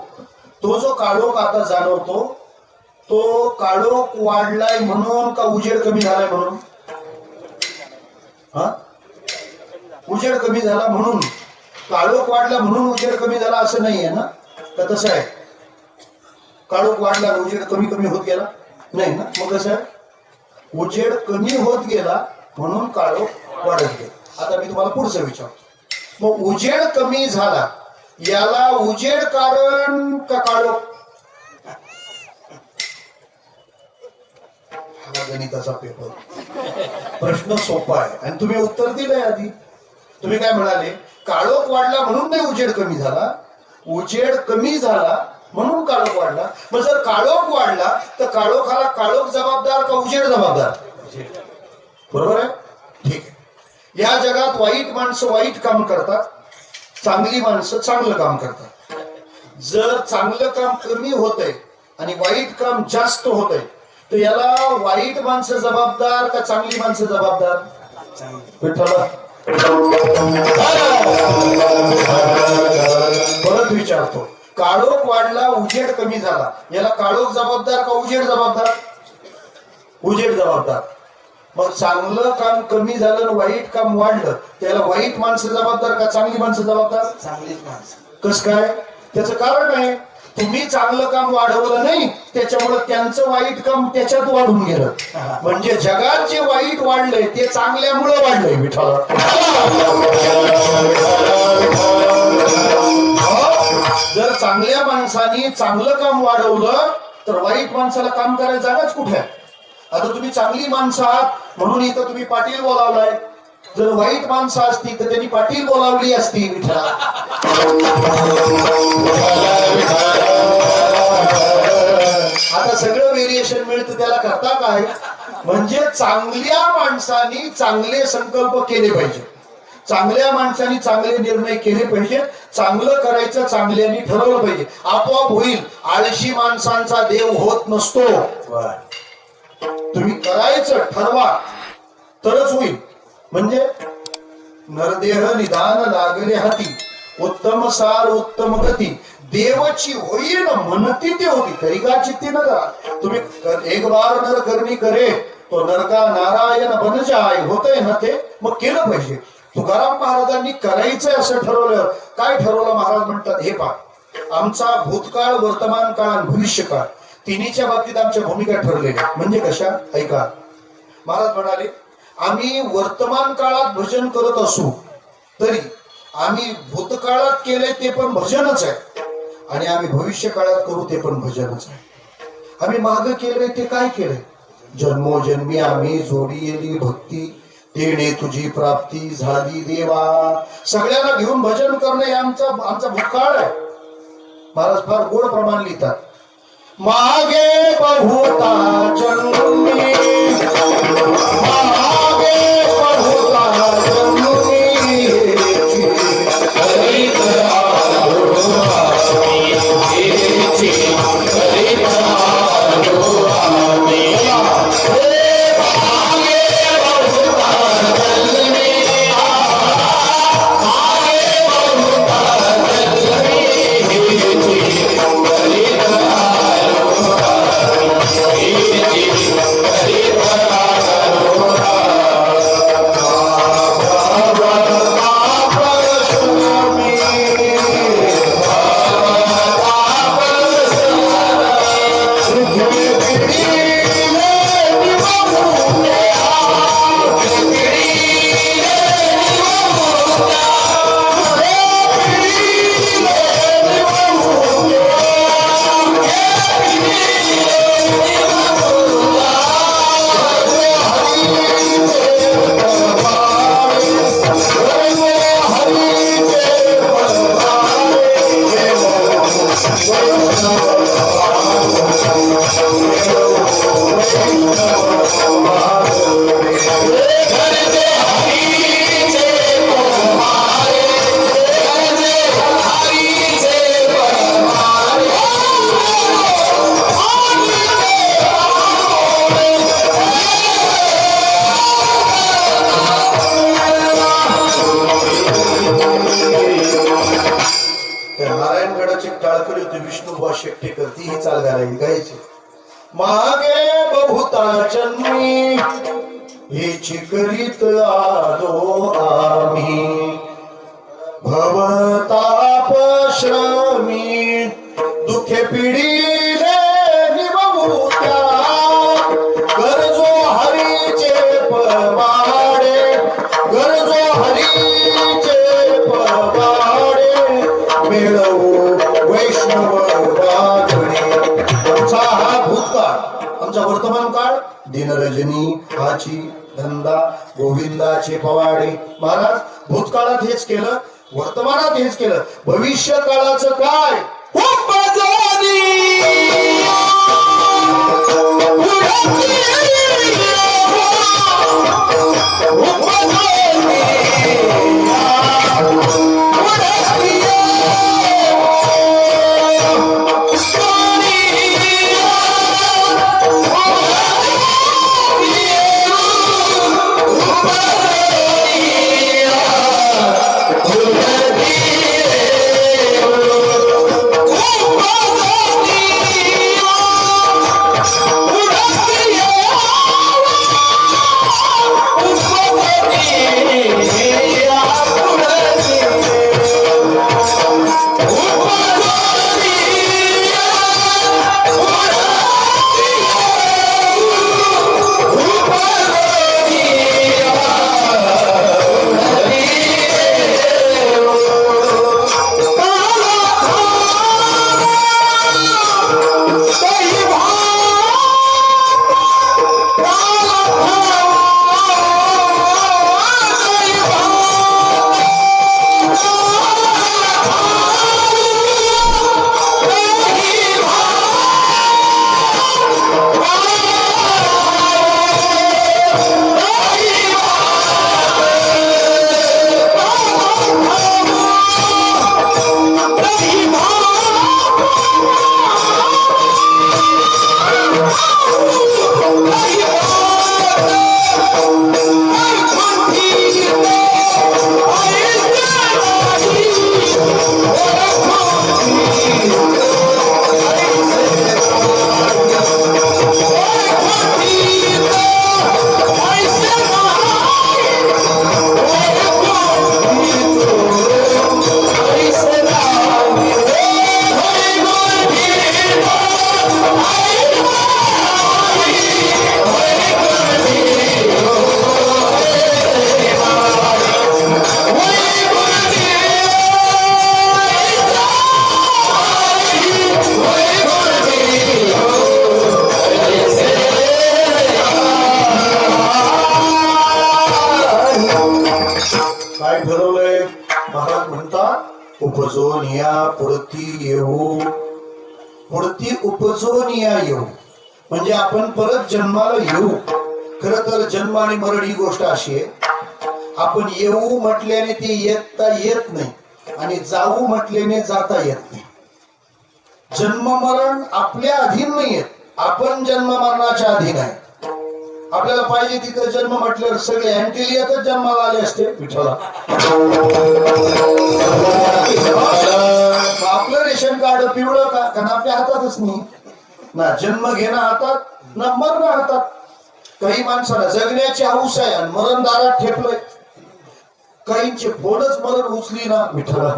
तो जो काळोख आता जाणवतो, तो काळोख वाढलाय म्हणून का उजेड कमी झालाय म्हणून? हा, उजेड कमी झाला म्हणून. काळोख वाढला म्हणून उजेड कमी झाला असं नाहीये ना. तर तसं आहे, काळोख वाढला उजेड कमी कमी होत गेला नाही ना. मग कसं आहे, उजेड कमी होत गेला म्हणून काळोख वाढत गेला. आता मी तुम्हाला पुढचं विचारतो. मग उजेड कमी झाला याला उजेड कारण का काळोख? हा गणिताचा पेपर. प्रश्न सोपा आहे आणि तुम्ही उत्तर दिलंय आधी. तुम्ही काय म्हणाले? काळोख वाढला म्हणून नाही उजेड कमी झाला, उजेड कमी झाला म्हणून काळोख वाढला. मग जर काळोख वाढला तर काळोखाला काळोख जबाबदार का उजेड जबाबदार? बरोबर आहे. ठीक आहे. या जगात वाईट माणसं वाईट काम करतात, चांगली माणसं चांगलं काम करतात. जर चांगलं काम कमी होतंय आणि वाईट काम जास्त होतंय तर याला वाईट माणसं जबाबदार का चांगली माणसं जबाबदार? विठ्ठला परत विचारतो. काळोख वाढला उजेड कमी झाला याला काळोख जबाबदार का उजेड जबाबदार? उजेड जबाबदार. मग चांगलं काम कमी झालं आणि वाईट काम वाढलं त्याला वाईट माणसं जबाबदार का चांगली माणसं जबाबदार? चांगलीच माणसं. कसं काय? त्याचं कारण आहे, तुम्ही चांगलं काम वाढवलं नाही त्याच्यामुळे त्यांचं वाईट काम त्याच्यात वाढून गेलं. म्हणजे जगात जे वाईट वाढलंय ते चांगल्यामुळे वाढलंय. विठ्ठला जर चांगल्या माणसाने चांगलं काम वाढवलं तर वाईट माणसाला काम करायला जागाच कुठे आहे? आता तुम्ही चांगली माणसं आहात म्हणून इथं तुम्ही पाटील बोलावलाय. जर वाईट माणसं असती तर त्यांनी पाटील बोलावली असती. विठ्ठला आता सगळं व्हेरिएशन मिळतं त्याला करता काय? म्हणजे चांगल्या माणसांनी चांगले संकल्प केले पाहिजे, चांगल्या माणसांनी चांगले निर्णय केले पाहिजे, चांगलं करायचं चांगल्याने ठरवलं पाहिजे. आपोआप होईल. आळशी माणसांचा देव होत नसतो. तुम्ही करायचं ठरवा तरच होईल. म्हणजे नरदेह निदान लागले हाती, उत्तम सार उत्तम गती, देवची होईल म्हणती ते होती तरी का चित्ती न करा. तुम्ही एक बार नर करणी करे तो नरका नारायण बन जाय होतंय ना ते. मग केलं पाहिजे. तुकाराम महाराजांनी करायचंय असं ठरवलं. काय ठरवलं? महाराज म्हणतात हे पहा, आमचा भूतकाळ वर्तमान काळ आणि भविष्यकाळ तिन्हीच्या बाबतीत आमच्या भूमिका ठरलेल्या. म्हणजे कशा? ऐका. महाराज म्हणाले आम्ही वर्तमान काळात भजन करत असू तरी आम्ही भूतकाळात केले ते पण भजनच आहे आणि आम्ही भविष्य काळात करू ते पण भजनच आहे. आम्ही मागे केलंय ते काय केलंय? जन्मोजन्मी आम्ही जोडी येली भक्ती, तेणे तुझी प्राप्ती झाली देवा. सगळ्यांना घेऊन भजन करणं हे आमचा भूतकाळ आहे. महाराज फार गोड प्रमाण लिहितात. मागे बहुता जन्मी, मागे बहुता जन्मी, नारायणगडाची टाळकरी होती विष्णुबुवा शेट्टेकर, ती ही चाल घालायची गायची. मागे बहुता जन्मी हेची करीत आलो आम्ही, भवताप श्रमी दुखे पिढीले निवमुत्या, गरजो हरीचे पवाडे, गरजो हरीचे पवाडे, मिळवू वैष्णव वागणे. आमचा हा भूतकाळ, आमचा वर्तमान काळ दिनरजनी हाची धंदा गोविंदाचे पवाडे. महाराज भूतकाळात हेच केलं, वर्तमानात हेच केलं, भविष्य काळाचं काय? उपजून या पुढती येऊ, पुढती उपजून या येऊ म्हणजे आपण परत जन्माला येऊ. खर तर जन्म आणि मरण ही गोष्ट अशी आहे, आपण येऊ म्हटल्याने ते येता येत नाही आणि जाऊ म्हटल्याने जाता येत नाही. जन्म मरण आपल्या अधीन नाही आहेत, आपण जन्म मरणाच्या अधीन आहे. आपल्याला पाहिजे तिथं जन्म म्हटल्यावर सगळे अँटिलियातच जन्माला आले असते विठ्ठला. आपलं रेशन कार्ड पिवळं का? कारण आपल्या हातातच नाही ना जन्म घेणं हातात ना मरण हातात. काही माणसाला जगण्याची हौस आहे आणि मरण दारात ठेपलंय. काहींचे फोनच मरण उचली ना विठ्ठला.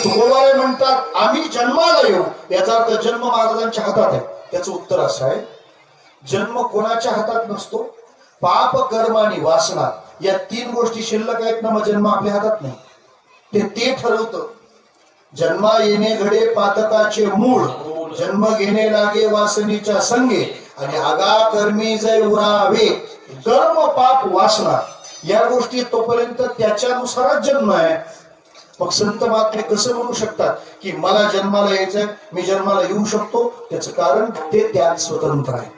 तुकोबारे म्हणतात आम्ही जन्माला येऊ, याचा अर्थ जन्म महाराजांच्या हातात आहे. त्याचं उत्तर असं आहे, जन्म कोणाच्या हातात नसतो. पाप कर्म आणि वासना या तीन गोष्टी शिल्लक आहेत ना, मग जन्म आपल्या हातात नाही. ते ठरवतं. जन्मा येणे घडे पातकाचे मूळ, जन्म घेणे लागे वासनीच्या संगे, आणि आगा कर्मी जय उरावे. कर्म पाप वासना या गोष्टी तोपर्यंत त्याच्यानुसारच जन्म आहे. मग संत महात्मे कसं म्हणू शकतात की मला जन्माला यायचंय, मी जन्माला येऊ शकतो? त्याचं कारण ते त्यात स्वतंत्र आहे.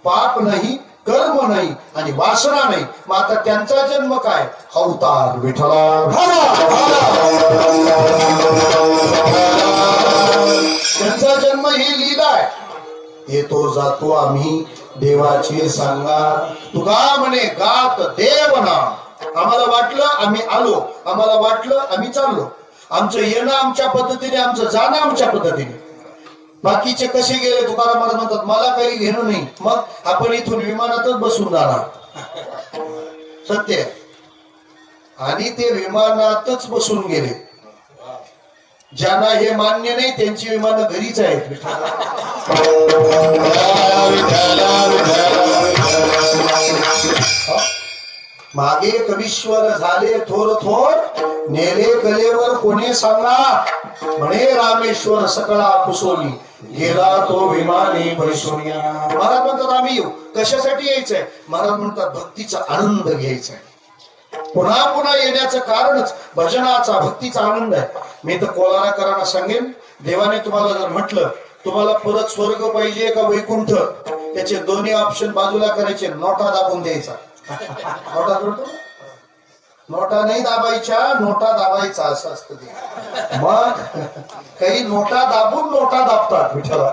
पाप नाही, कर्म नाही आणि वासना नाही. मग आता त्यांचा जन्म काय? अवतार विठ्ठला. त्यांचा जन्म ही लीला आहे. येतो जातो आम्ही देवाचे सांगा, तुका म्हणे गात देव ना. आम्हाला वाटलं आम्ही आलो, आम्हाला वाटलं आम्ही चाललो. आमचं येणं आमच्या पद्धतीने, आमचं जाणं आमच्या पद्धतीने. बाकीचे कसे गेले तुकाराम महाराज म्हणतात मला काही घेणं नाही. मग आपण इथून विमानातच बसून जाणार, सत्य. आणि ते विमानातच बसून गेले. ज्यांना हे मान्य नाही त्यांची विमानं घरीच आहेत. मागे कवीश्वर झाले थोर थोर, नेले कलेवर कोणी सांगा. म्हणे रामेश्वर सकळा कुसोली, गेला तो विमानी बैसोनिया. महाराज म्हणतात आम्ही येऊ. कशासाठी यायचंय? महाराज म्हणतात भक्तीचा आनंद घ्यायचा आहे. पुन्हा पुन्हा येण्याचं कारणच भजनाचा, भक्तीचा आनंद आहे. मी तर कोलाराकरांना सांगेन, देवाने तुम्हाला जर म्हटलं तुम्हाला परत स्वर्ग पाहिजे का वैकुंठ, त्याचे दोन्ही ऑप्शन बाजूला करायचे, नोटा दाबून द्यायचा. नोटा करतो, नोटा नाही दाबायच्या, नोटा दाबायचा असं असतं ते. मग काही नोटा दाबून नोटा दाबतात विठ्ठला.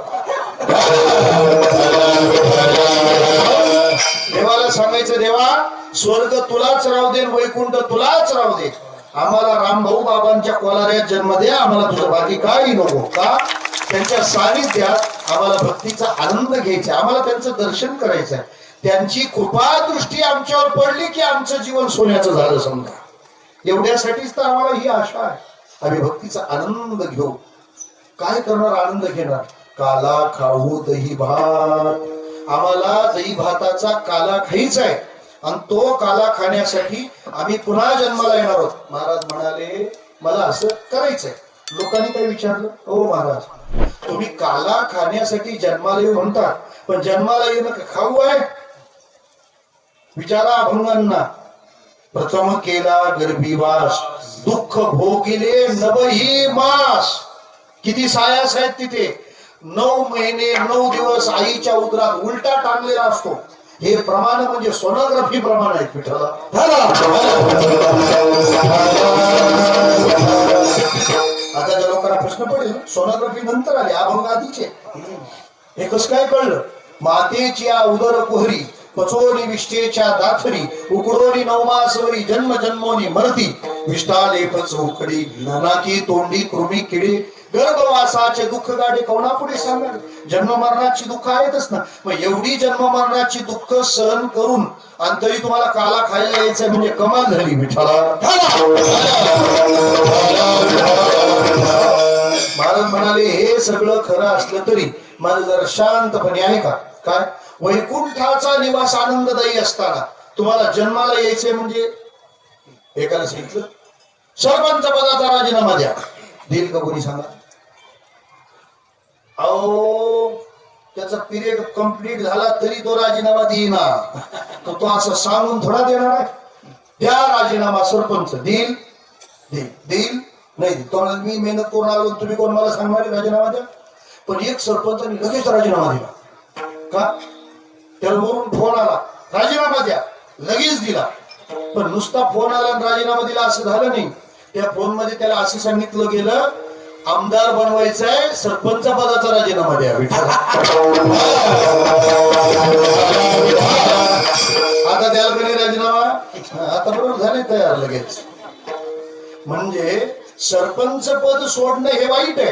देवाला सांगायचं देवा स्वर्ग तुलाच राहू दे, वैकुंठ तुलाच राहू दे. आम्हाला रामभाऊ बाबांच्या कोलाऱ्यात जन्म दे, आम्हाला तुझं बाकी काही नको. का? त्यांच्या सानिध्यात आम्हाला भक्तीचा आनंद घ्यायचा, आम्हाला त्यांचं दर्शन करायचं आहे. त्यांची कृपा दृष्टी आमच्यावर पडली की आमचं जीवन सोन्याचं झालं समजा. एवढ्यासाठीच तर आम्हाला ही आशा आहे. आम्ही भक्तीचा आनंद घेऊ. काय करणार? आनंद घेणार. काला खाऊ दही भात. आम्हाला दही भाताचा काला खायचा आहे आणि तो काला खाण्यासाठी आम्ही पुन्हा जन्माला येणार आहोत. महाराज म्हणाले मला असं करायचंय. लोकांनी काय विचारलं, ओ महाराज तुम्ही काला खाण्यासाठी जन्माला येऊ म्हणतात, पण जन्माला येणं खाऊ आहे? विचारा अभंगांना. प्रथम केला गर्भीवास, दुःख भोगिले नवही मास. किती सायास आहेत तिथे. 9 महिने 9 दिवस आईच्या उदरात उलटा टांगलेला असतो. हे प्रमाण म्हणजे सोनोग्राफी प्रमाण आहेत विठ्ठला. आता ज्या लोकांना प्रश्न पडेल सोनोग्राफी नंतर आली, अभंग आधीचे. हे कसं काय कळलं? मातेची उदर कुहरी, पचोनी विष्टेच्या दाथरी, उकडोनी 9 मासवरी, जन्म जन्मोनी मरती, विष्टाले पचोकडी, नाकी तोंडी कृमी किडी, गर्भवासाचे दुःख गाडे कोणापुढे सांगणार? जन्म मरणाची दुःख आहेतच ना. मग एवढी जन्म मरणाची दुःख सहन करून आणि तरी तुम्हाला काला खायला यायचं म्हणजे कमाल झाली विठ्ठला. महाराज म्हणाले हे सगळं खरं असलं तरी माझं जरा शांतपणे आहे का? काय? वैकुंठाचा निवास आनंददायी असताना तुम्हाला जन्माला यायचंय म्हणजे एकाला सांगितलं सरपंच पदाचा राजीनामा द्या. देईल का कोणी सांगा? अहो त्याचा पिरियड कंप्लीट झाला तरी तो राजीनामा देईना. तो असं सांगून थोडा देणार आहे? द्या राजीनामा. सरपंच देईल देईल नाही तो मी मेहनत करून आलो, तुम्ही कोण मला सांगणार राजीनामा द्या? पण एक सरपंचाने लगेच राजीनामा दिला. का? त्याला वरून फोन आला राजीनामा द्या, लगेच दिला. पण नुसता फोन आला आणि राजीनामा दिला असं झालं नाही. त्या फोन मध्ये त्याला असं सांगितलं गेलं आमदार बनवायचंय, सरपंच पदाचा राजीनामा द्या विठ्ठला. आता द्याल का नाही राजीनामा? आता बरोबर झाले तयार लगेच. म्हणजे सरपंच पद सोडणं हे वाईट आहे,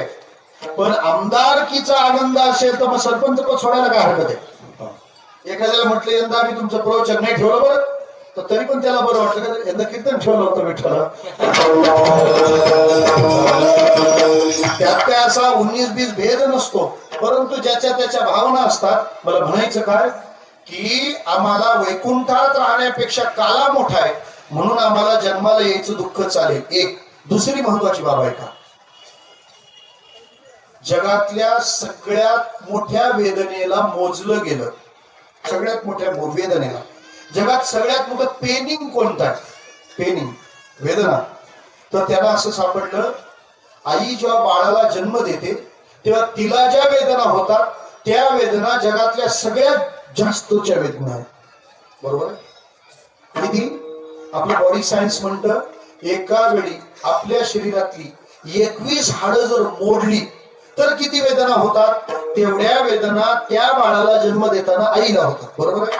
पण आमदारकीचा आनंद असेल तर मग सरपंच पद सोडायला काय हरकत आहे? एखाद्याला म्हटलं यंदा आम्ही तुमचं प्रवचन नाही ठेवलं बरं, तर तरी पण त्याला बरं वाटलं का यंदा कीर्तन ठेवलं होतं विठ्ठला. त्यात काय असा 19-20 भेद नसतो, परंतु ज्याच्या त्याच्या भावना असतात. मला म्हणायचं काय की आम्हाला वैकुंठात राहण्यापेक्षा काला मोठा आहे, म्हणून आम्हाला जन्माला यायचं दुःख चालेल. एक दुसरी महत्वाची बाब आहे का, जगातल्या सगळ्यात मोठ्या वेदनेला मोजलं गेलं, सगळ्यात मोठ्या वेदनेला जगात सगळ्यात मोठं पेनिंग कोणतं आहे? पेनिंग वेदना. तर त्याला असं सापडलं, आई जेव्हा बाळाला जन्म देते तेव्हा तिला ज्या वेदना होतात त्या वेदना जगातल्या सगळ्यात जास्तच्या वेदना आहेत. बरोबर आहे? किती? आपलं बॉडी सायन्स म्हणतं एका वेळी आपल्या शरीरातली 21 हाडं जर मोडली तर किती वेदना होतात, तेवढ्या वेदना त्या बाळाला जन्म देताना आईला होतात. बरोबर आहे?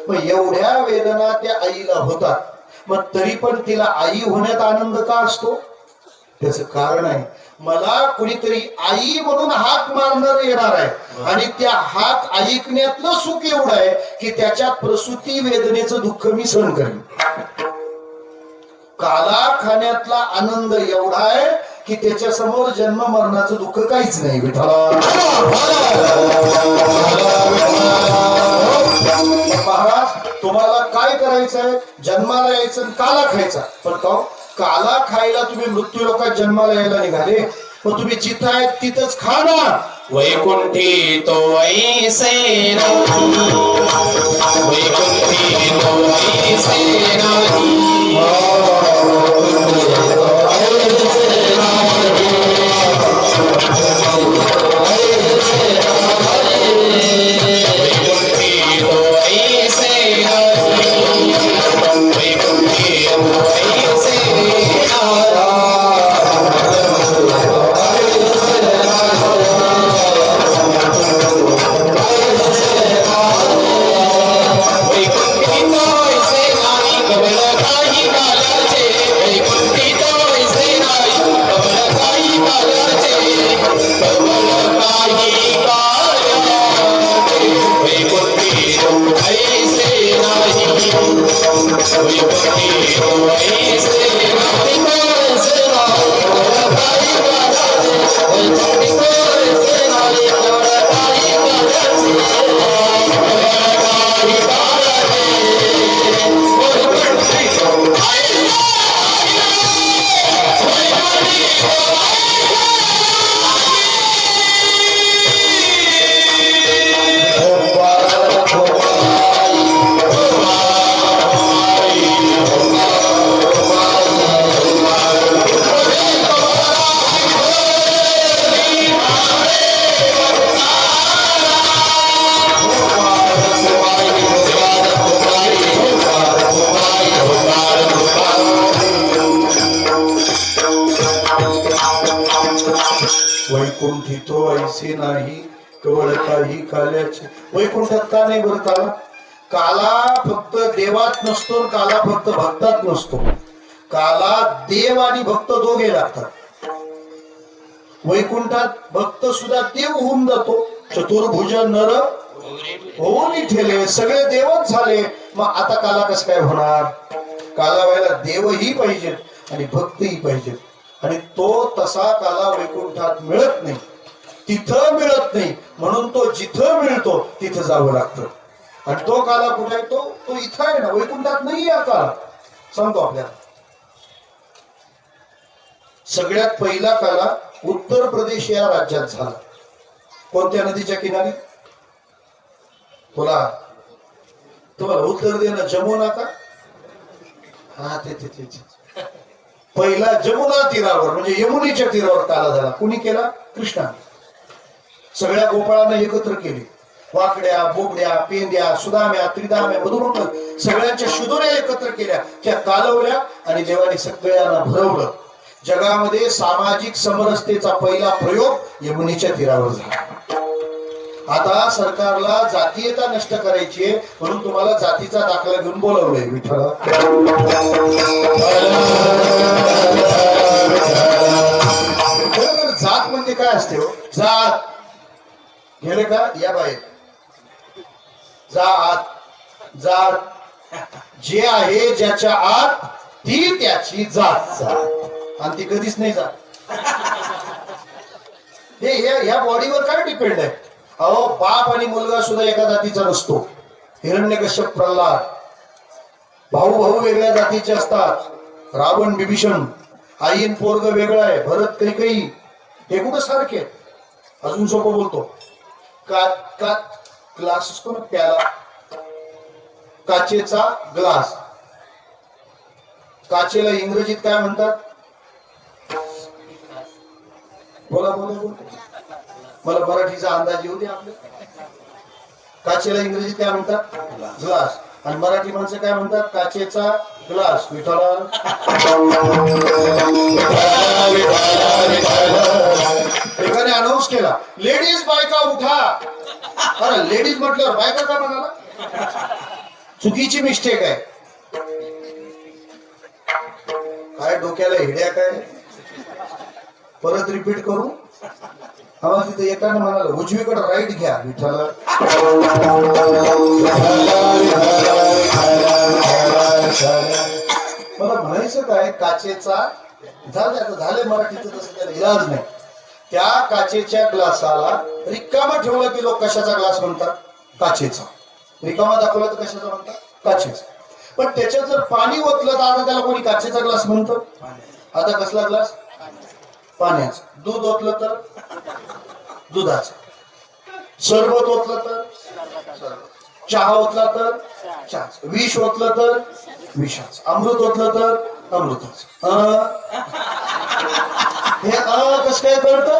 मग एवढ्या वेदना त्या आईला होतात, मग तरी पण तिला आई होण्यात आनंद का असतो? त्याचं कारण आहे, मला कुणीतरी आई म्हणून हाक मारणार येणार आहे आणि त्या हाक ऐकण्यातलं सुख एवढं आहे की त्याच्यात प्रसूती वेदनेचं दुःख मी सहन करेन. काला खाण्यातला आनंद एवढा आहे की त्याच्या समोर जन्म मरणाचं दुःख काहीच नाही. विठ्ठला महाराज, तुम्हाला काय करायचंय? जन्माला यायचं, काला खायचा. पण काला खायला तुम्ही मृत्यू लोकात जन्माला यायला निघाले, मग तुम्ही जिथं आहेत तिथंच खा ना. वैकुंठी तो ऐसे नाही, वैकुंठी तो ऐसे नाही, वैकुंठी तो ऐसे नाही केवळ काही काल्याचे. वैकुंठात का नाही बरं काला? काला फक्त देवात नसतो, काला फक्त भक्तात नसतो. काला देव आणि भक्त दोघे लागतात. वैकुंठात भक्त सुद्धा देव होऊन जातो. चतुर्भुज नर होऊन ठेले, सगळे देवच झाले. मग आता काला कसं काय होणार? काला व्हायला देवही पाहिजे आणि भक्तही पाहिजे, आणि तो तसा काला वैकुंठात मिळत नाही, तिथं मिळत नाही. म्हणून तो जिथं मिळतो तिथं जावं लागतं. आणि तो काला कुठे आहे? तो इथं आहे ना, वैकुंठात नाही आहे काला. सांगतो आपल्याला, सगळ्यात पहिला काला उत्तर प्रदेश या राज्यात झाला. कोणत्या नदीच्या किनारी? तुम्हाला उत्तर दे ना, जमुना का? हा, ते पहिला जमुना तीरावर म्हणजे यमुनेच्या तीरावर काला झाला. कुणी केला? कृष्णा. सगळ्या गोपाळांना एकत्र केले. वाकड्या, बोबड्या, पेंद्या, सुदाम्या, त्रिदाम्या, मधुमंगल सगळ्यांच्या शुद्धोऱ्या एकत्र केल्या, त्या कालवल्या आणि देवाने सगळ्यांना भरवलं. जगामध्ये सामाजिक समरसतेचा पहिला प्रयोग यमुनेच्या तीरावर झाला. आता सरकारला जातीयता नष्ट करायची आहे म्हणून तुम्हाला जातीचा दाखला घेऊन बोलवलंय. विठ्ठल जात म्हणजे काय असते हो? जात गेले का? या बाहेर. जात जे आहे ज्याच्या आत ती त्याची जात, आणि ती कधीच नाही जात. हे या बॉडीवर काय डिपेंड आहे? अहो, बाप आणि मुलगा सुद्धा एका जातीचा नसतो. हिरण्यकश्यप, प्रल्हाद, भाऊ वेगळ्या जातीचे असतात. रावण, विभीषण, आईन पोरग वेगळं आहे. भरत, कैकेयी हे कुठं सारखे? अजून सोपं बोलतो, ग्लास असतो ना, प्याला, काचेचा ग्लास. काचेला इंग्रजीत काय म्हणतात? बोला बोला बोला, मला मराठीचा अंदाज येऊ दे आपल्या. काचेला इंग्रजीत काय म्हणतात? ग्लास. आणि मराठी माणसं काय म्हणतात? काचेचा ग्लास. विठाला एकाने अनाऊन्स केला, लेडीज बायका उठा. अरे लेडीज म्हटल्यावर बायका का म्हणाला? चुकीची मिस्टेक आहे. काय डोक्याला हिड्या काय? परत रिपीट करू. आवाज तिथे एकाने म्हणाला, उजवीकडे राईट घ्या. विठाला मला म्हणायचं काय, काचेचा झाले मराठीचं तसं त्याला इलाज नाही. त्या काचेच्या ग्लासाला रिकामा ठेवला की लोक कशाचा ग्लास म्हणतात? काचेचा. रिकामा दाखवला तर कशाचा म्हणतात? काचेचा. पण त्याच्यात जर पाणी ओतलं तर आता त्याला कोणी काचेचा ग्लास म्हणतो? आता कसला ग्लास? पाण्याचा. दूध ओतलं तर दुधाचं. सरबत ओतलं तर चहा ओतला तर चहाचं. विष ओतलं तर विषाचं. अमृत ओतलं तर अमृताचं. हे कसं काय कळतं?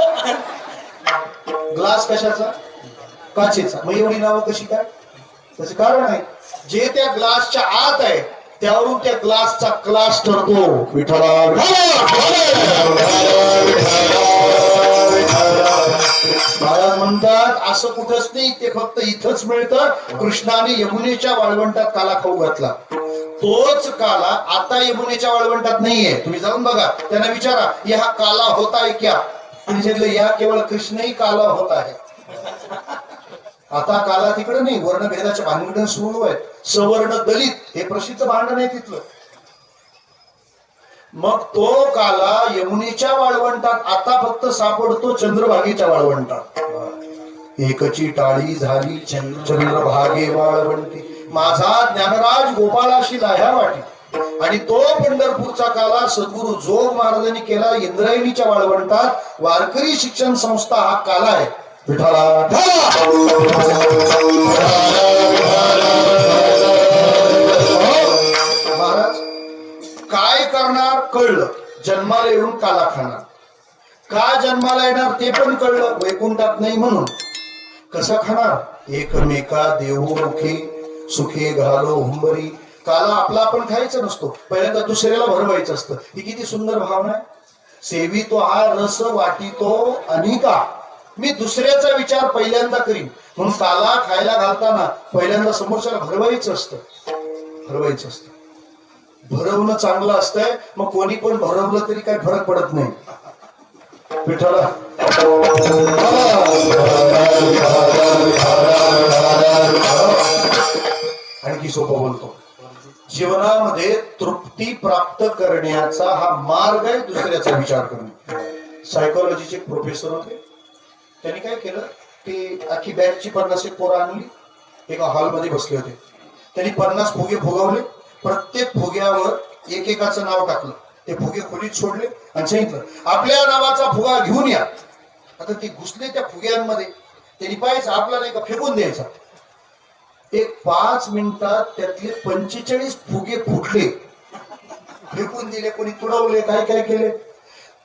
ग्लास कशाचा? काचेचा. मग एवढी नावं कशी काय? त्याचं कारण आहे, जे त्या ग्लासच्या आत आहे त्यावरून त्या ग्लासचा क्लास ठरतो. विठ्ठला महाराज म्हणतात असं कुठंच नाही, ते फक्त इथंच मिळतं. कृष्णाने यमुनेच्या वाळवंटात काला खाऊ घातला. तोच काला आता यमुनेच्या वाळवंटात नाहीये. तुम्ही जाऊन बघा, त्यांना विचारा, यहा काला होता है क्या? तुम्ही या केवळ कृष्णही काला होत आहे. आता काला तिकडे नाही, वर्णभेदाच्या भानगडण सुरू आहेत. सवर्ण दलित हे प्रसिद्ध भांडण आहे तिथलं. मग तो काला यमुनेच्या वाळवंटात आता फक्त सापडतो चंद्रभागेच्या वाळवंटात. एकची टाळी झाली चंद्रभागे वाळवंटी, माझा ज्ञानराज गोपाळाशी लाह्या वाटी. आणि तो पंढरपूरचा काला सद्गुरु जोग महाराजांनी केला इंद्रायणीच्या वाळवंटात. वारकरी शिक्षण संस्था हा काला आहे. विठाला महाराज काय करणार कळलं, जन्माला येऊन काला खाणार. का जन्माला येणार ते पण कळलं, वैकुंठात नाही म्हणून. कसं खाणार? एकमेका देऊ मुखी सुखे घालो हुंबरी. काला आपला आपण खायचं नसतो, पहिल्यांदा दुसऱ्याला भरवायचं असतं. ही किती सुंदर भावना आहे. सेवी तो हा रस वाटी तो अनिका. मी दुसऱ्याचा विचार पहिल्यांदा करीन म्हणून काला खायला घालताना पहिल्यांदा समोरच्याला भरवायचं असतं. भरवायचं असतं. भरवणं चांगलं असतंय, मग कोणी पण भरवलं तरी काही फरक पडत नाही. पिठाला आणखी सोपं बोलतो. जीवनामध्ये तृप्ती प्राप्त करण्याचा हा मार्ग आहे दुसऱ्याचा विचार करणे. सायकोलॉजीचे प्रोफेसर होते. त्यांनी काय केलं, ते अख्खी बॅचची 50 पोरं आणली, एका हॉलमध्ये बसले होते. त्यांनी 50 फुगे फुगवले. प्रत्येक फुग्यावर एकेकाचं नाव टाकलं. ते फुगे खोलीत सोडले आणि सांगितलं, आपल्या नावाचा फुगा घेऊन या. आता ते घुसले त्या फुग्यांमध्ये. त्यांनी पाहायचं, आपला नाही का फेकून द्यायचा. एक 5 मिनिटात त्यातले 45 फुगे फुटले. फेकून दिले, कोणी तुडवले, काय काय केले.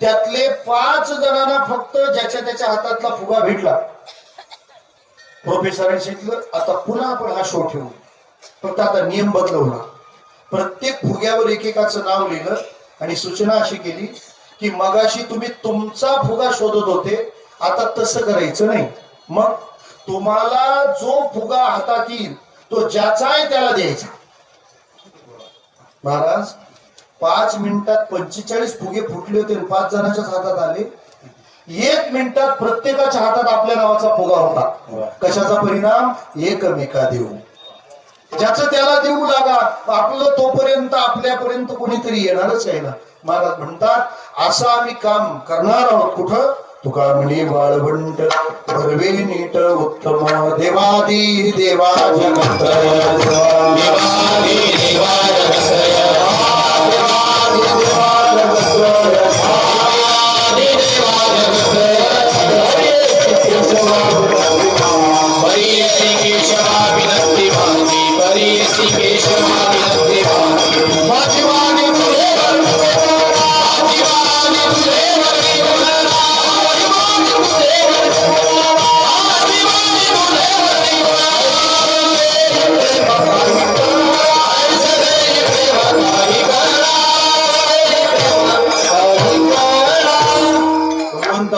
त्यातले 5 जणांना फक्त ज्याच्या त्याच्या हातातला फुगा भेटला. प्रोफेसरांनी सांगितलं, आता पुन्हा आपण हा शो ठेवू, फक्त आता नियम बदलवला. प्रत्येक फुग्यावर एकेकाचं नाव लिहिलं आणि सूचना अशी केली की मगाशी तुम्ही तुमचा फुगा शोधत होते, आता तसं करायचं नाही. मग तुम्हाला जो फुगा हातात येईल तो ज्याचा आहे त्याला द्यायचा. महाराज 5 मिनिटात 45 फुगे फुटले होते, 5 जणांच्याच हातात आले. 1 मिनिटात प्रत्येकाच्या हातात आपल्या नावाचा फुगा होता. कशाचा परिणाम? एकमेका देऊ. ज्याचं त्याला देऊ लागा. आपलं तोपर्यंत आपल्यापर्यंत कोणीतरी येणारच आहे ना. महाराज म्हणतात, असं आम्ही काम करणार आहोत. कुठं? तुका म्हणे वाळवंट भरवे नीट उत्तम देवादी देवा जगत देवादी देवा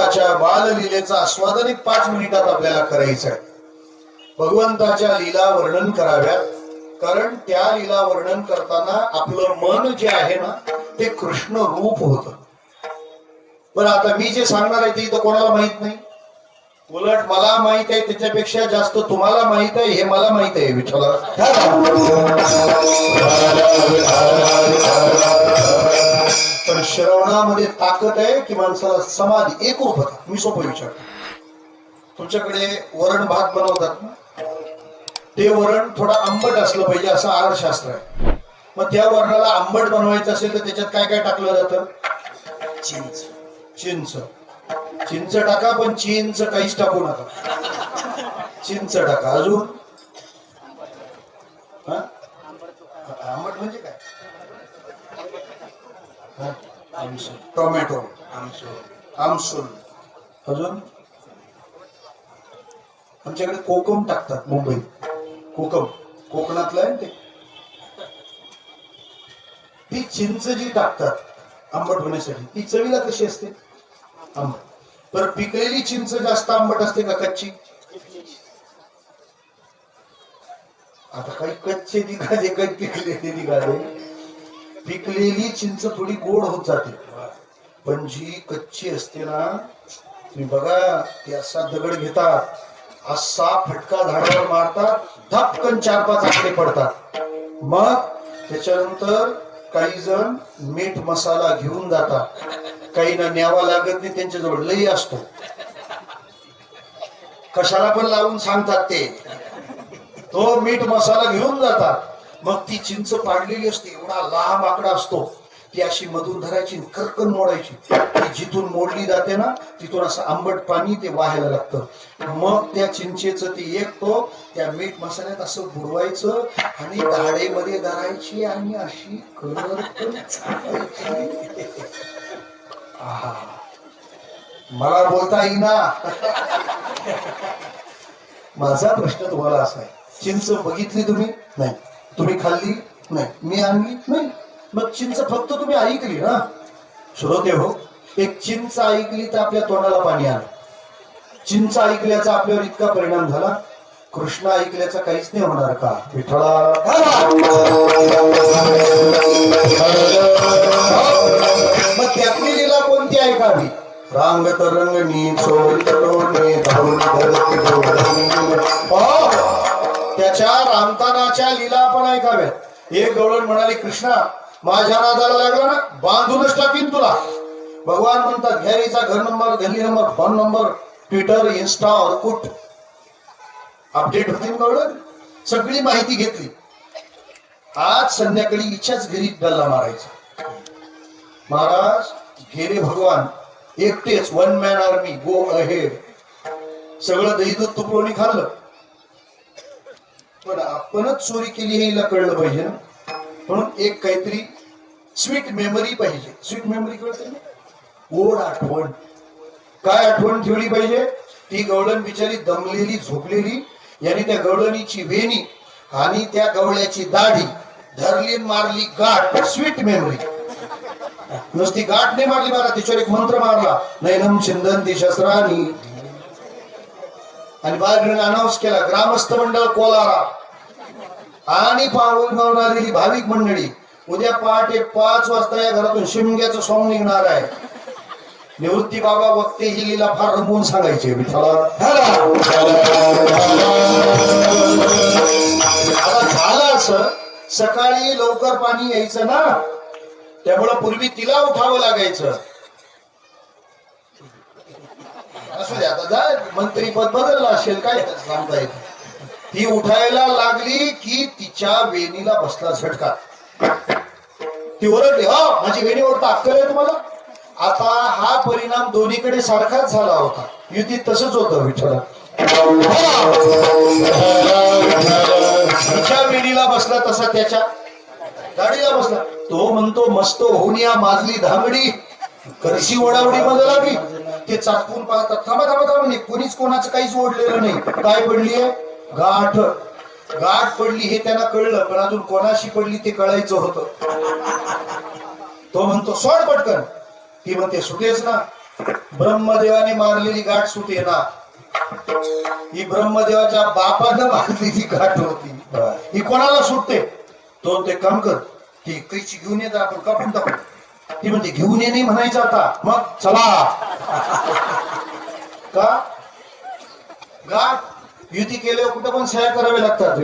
भगवंताच्या बाललीलेचा आस्वादन एक 5 मिनिटात आपल्याला करायचं आहे. भगवंताच्या लीला वर्णन कराव्यात, कारण त्या लीला वर्णन करताना आपलं मन जे आहे ना ते कृष्ण रूप होत. बरं, आता मी जे सांगणार आहे ते इथं कोणाला माहित नाही. उलट मला माहित आहे त्याच्यापेक्षा जास्त तुम्हाला माहित आहे, हे मला माहित आहे. विठ्ठला पण श्रवणामध्ये ताकद आहे की माणसाला समाधी एकरूपता. मी सोपं विचारतो, तुमच्याकडे वरण भात बनवतात ना, ते वरण थोडं आंबट असलं पाहिजे असं आहारशास्त्र आहे. मग त्या वरणाला आंबट बनवायचं असेल तर त्याच्यात काय काय टाकलं जातं? चिंच. चिंच चिंच टाका, पण चिंच काहीच टाकू नका. चिंच टाका. अजून आंबट म्हणजे काय? टोमॅटो, आमसूल. अजून आमच्याकडे कोकम टाकतात. मुंबईत कोकम कोकणातलं आहे ते. ती चिंच जी टाकतात आंबट होण्यासाठी, ती चवीला कशी असते? आंबट. तर पिकलेली चिंच जास्त आंबट असते का कच्ची? आता काही कच्चे निघाले, काही पिकलेले निघाले. पिकलेली चिंच थोडी गोड होत जाते, पण जी कच्ची असते ना, तुम्ही बघा, ती असा दगड घेतात, असा फटका झाडावर मारतात, धपकन 4-5 आकडे पडतात. मग त्याच्यानंतर काही जण मीठ मसाला घेऊन जातात, काही ना न्यावा लागत नाही, त्यांच्याजवळ लई असतो, कशाला पण लावून सांगतात ते. तो मीठ मसाला घेऊन जातात. मग ती चिंच पाडलेली असते, एवढा लांब आकडा असतो, ती अशी मधून धरायची, कर्कन मोडायची. ती जिथून मोडली जाते ना, तिथून असं आंबट पाणी ते वाहायला लागतं. मग त्या चिंचेचं ते एकतो त्या मीठ मसाल्यात असं बुडवायचं आणि दाढेमध्ये धरायची आणि अशी कर्कन चालायची. आहा, मला बोलता येईना. माझा प्रश्न तुम्हाला असा आहे, चिंच बघितली तुम्ही? नाही. तुम्ही खाल्ली? नाही. मी आणली? नाही. मग चिंच फक्त तुम्ही ऐकली ना. श्रोते हो, एक चिंच ऐकली तर आपल्या तोंडाला पाणी आलं. चिंच ऐकल्याचा आपल्यावर इतका परिणाम झाला, कृष्ण ऐकल्याचा काहीच नाही होणार का? विठ्ठला मग त्यातली लीला कोणती ऐकावी? रांगत रंगणी चोरित लोणी धावून त्याच्या रामतानाच्या लीला आपण ऐकाव्यात. एक गवळण म्हणाली, कृष्णा माझ्या नादाला लागला ना, बांधूनच टाकीन तुला. भगवान म्हणतात, घ्यायचा घर नंबर, गल्ली number, phone number, Twitter, Insta, Orkut update होती. गवळण सगळी माहिती घेतली. आज संध्याकाळी इच्छाच घरी डल्ला मारायचा. महाराज गेले भगवान एकटेच, 1 मॅन आर्मी, गो अहेड. सगळं दही दूध तुपलोणी खाल्लं, पण आपणच चोरी केली हे हिला कळलं पाहिजे ना. म्हणून एक काहीतरी स्वीट मेमरी पाहिजे. स्वीट मेमरी कळते ना, गोड आठवण. काय आठवण ठेवली पाहिजे? ती गवळण बिचारी दमलेली झोपलेली, याने त्या गवळणीची वेणी आणि त्या गवळ्याची दाढी धरली मारली गाठ. Sweet memory. नुसती गाठ नाही मारली बघा, त्याच्यावर एक मंत्र मारला, नैनम छिंदंती शस्त्रानी, आणि बाहेर अनाऊन्स केला, ग्रामस्थ मंडळ कोलारा आणि पाऊल आलेली भाविक मंडळी, उद्या पहाटे 5 वाजता या घरातून शिमग्याचं सॉंग निघणार आहे. निवृत्ती बाबा वक्ते ही लीला फार रंगवून सांगायचे. आता झालं असं, सकाळी लवकर पाणी यायचं ना, त्यामुळं पूर्वी तिला उठावं लागायचं. असू द्या, आता जा, मंत्रीपद बदललं असेल, काय सांगता येत. ती उठायला लागली की तिच्या वेणीला बसला झटका. ती ओरडली, हा माझी वेणी ओढता अक्कल आहे तुम्हाला? आता हा परिणाम दोन्हीकडे सारखाच झाला होता. युतीत तसंच होतं विठ्ठला. तिच्या वेणीला बसला तसा त्याच्या गाडीला बसला. तो म्हणतो, मस्त होऊन माजली धांगडी करशी ओढावडी मध्ये लागली. ते चाचपून पाहतात, थांबा थांबा थांबा नाही, कोणीच कोणाचं काहीच ओढलेलं नाही. काय पडलीये? गाठ. गाठ पडली हे त्यांना कळलं, पण अजून कोणाशी पडली ते कळायचं होतं. तो म्हणतो, सोड पटकन. ती म्हणते, सुटेच ना. ब्रह्मदेवाने मारलेली गाठ सुटे ना, ही ब्रह्मदेवाच्या बापानं मारलेली गाठ होती. ही कोणाला सुटते? तो ते काम कर, ती कैची घेऊन येत आपण कापून टाकू. ती म्हणते घेऊन ये नाही म्हणायचं आता, मग चला का गाठ युती केल्यावर कुठं पण सह्या कराव्या लागतात.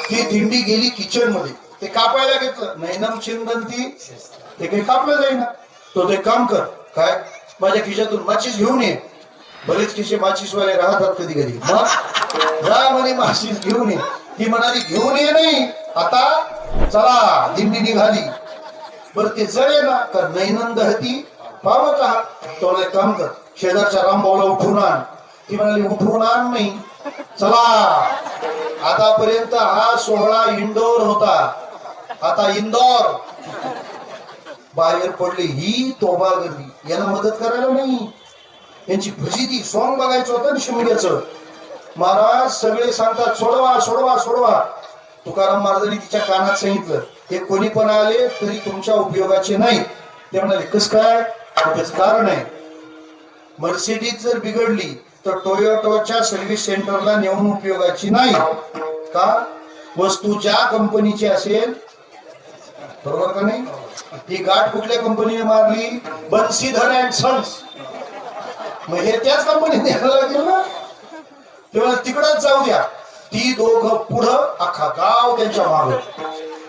ती दिंडी गेली किचन मध्ये, ते कापायला घेतलं, नैनम चिंदंती, ते काही कापलं जाईना. तो ते काम कर, काय माझ्या खिशातून माचीस घेऊन ये. बरेच खिशे माचीसवाले राहतात कधी कधी. मग जा म्हणे माचीस घेऊन ये. ती म्हणाली घेऊन ये नाही, आता चला. दिंडी निघाली. बरं ते जळे ना, तर नैनंद हती पावत आहात. तो काम कर, शेजारच्या रामभाऊला उठवून आण. ती म्हणाली उठवून आण नाही, चला. आतापर्यंत हा सोहळा इंदोर होता, आता इंदोर. बाहेर पडली ही तोबा गर्दी, याला मदत करायला नाही. यांची फजिती सॉंग बघायचं होतं ना शिमग्याचं. महाराज सगळे सांगतात सोडवा सोडवा सोडवा. तुकाराम महाराजांनी तिच्या कानात सांगितलं, हे कोणी पण आले तरी तुमच्या उपयोगाचे नाही. ते म्हणाले कस काय? त्याच कारण आहे, मर्सिडीज जर बिघडली तर टोयोटोच्या सर्व्हिस सेंटरला नेऊन उपयोगाची नाही. का? वस्तू ज्या कंपनीची असेल, बरोबर का नाही? ही गाठ कुठल्या कंपनीने मारली? बन्सीधर अँड सन्स. मग हे त्याच कंपनीने द्यायला लागेल ना, तेव्हा तिकडच जाऊ द्या. ती दोघं पुढं, अख्खा गाव त्यांच्या मागे.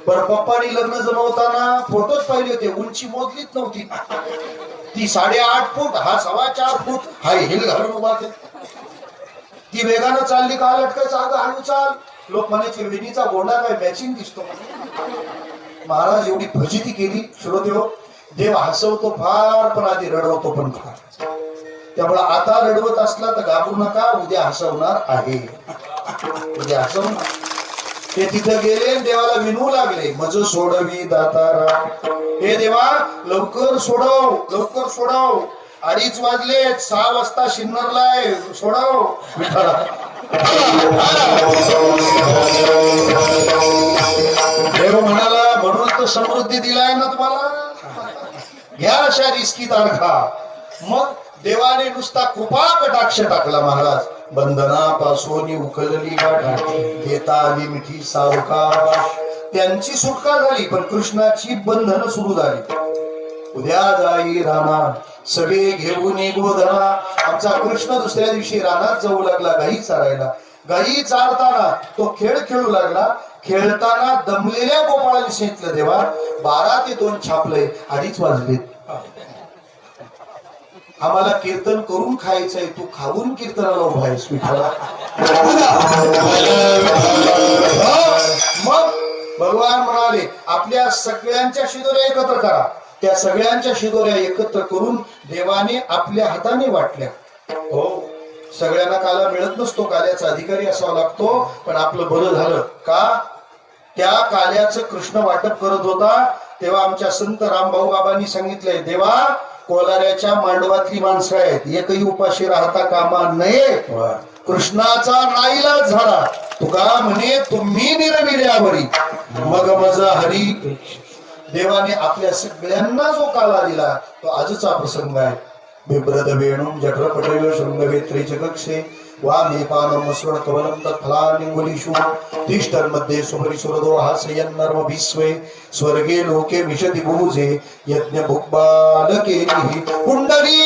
बरं पप्पानी लग्न जमवताना फोटोच पाहिले होते, उंची मोजलीच नव्हती. ती 8.5 फूट, हा 4.25 फूट, हाय हिल घालून उभा. ती वेगानं चालली का लटकायचं, अगं हळू चाल. लोक म्हणायचे विणीचा गोंडा काय मॅचिंग दिसतो. महाराज एवढी फजिती केली. श्रोतेहो, देव हसवतो फार पण आधी रडवतो पण फार. त्यामुळे आता रडवत असला तर घाबरू नका, उद्या हसवणार आहे. उद्या हसवणार. ते तिथं गेले, देवाला विनू लागले, मज सोडवी दातारा. हे देवा लवकर सोडव, लवकर सोडव. 2:30 वाजले, 6 वाजता शिन्नरलाय, सोडव विठाला. देव म्हणाला म्हणून तर समृद्धी दिलाय ना तुम्हाला, घ्या अशा रिस्की तारखा. मग देवाने नुसता कृपा कटाक्ष टाकला. महाराज बंधनापासून उकलली गाठ, देता आली मिठी सावकाश. त्यांची सुटका झाली, पण कृष्णाची बंधन सुरू झाली. उद्या जाई रानात सगळे घेऊन गोधना. आमचा कृष्ण दुसऱ्या दिवशी रानात जाऊ लागला गायी चारायला. गायी चारताना तो खेळ खेळू लागला. खेळताना दमलेल्या गोपाळाने सांगितलं, देवा 12 ते 2 छापलंय, 2:30 वाजले. आम्हाला कीर्तन करून खायचंय, तू खाऊन कीर्तनाला उभा आहेस विठाला. मग भगवान म्हणाले आपल्या सगळ्यांच्या शिदोऱ्या एकत्र करा. त्या सगळ्यांच्या शिदोऱ्या एकत्र करून देवाने आपल्या हाताने वाटल्या. हो, सगळ्यांना काला मिळत नसतो, काल्याचा अधिकारी असावा लागतो. पण आपलं बरं झालं का, त्या काल्याचं कृष्ण वाटप करत होता. तेव्हा आमच्या संत रामभाऊ बाबांनी सांगितलंय, देवा कोलाऱ्याच्या मांडवातली माणसं आहेत, एकही उपाशी राहता कामा नये. कृष्णाचा नाईलाज झाला. तुका म्हणे तुम्ही निरनिर्यावरी मग मजा हरी. देवाने आपल्या सगळ्यांना जो काला दिला तो आजचा प्रसंग आहे. बिभ्रद वेणुम जठर पटेल शृंगवेत्री जगक्षे वा नेपानम स्वर कवलम तत्फलानिंगुलिषु तिष्ठन्मध्ये सुपरिसुरदो हासयन्नर्म विश्वे स्वर्गे लोके विशति भुजे यज्ञ भुक्बालकेहि कुंडली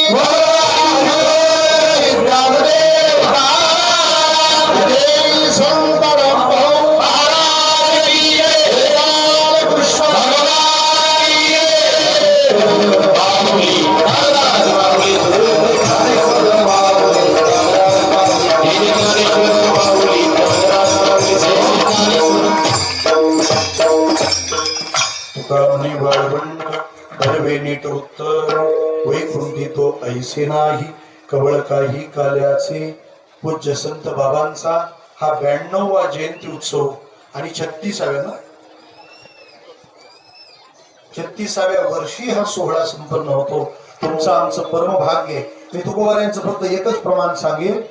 वैकुंठी तो ऐसे नाही कवळ काही काल्याचे. पूज्य संत बाबांचा हा 92वा जयंती उत्सव आणि 36व्या वर्षी हा सोहळा संपन्न होतो. तुमचं आमचं परम भाग्य. मी तुकोबाऱ्यांचं फक्त एकच प्रमाण सांगेल,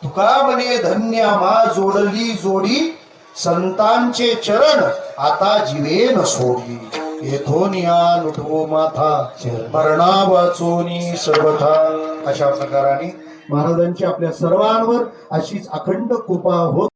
तुका म्हणे धन्य मा जोडली जोडी संतांचे चरण आता जीवे न सोडली. येथून या लुटवो माथा मरणा वाचोनी सर्वथा. अशा प्रकाराने महाराजांची आपल्या सर्वांवर अशीच अखंड कृपा होत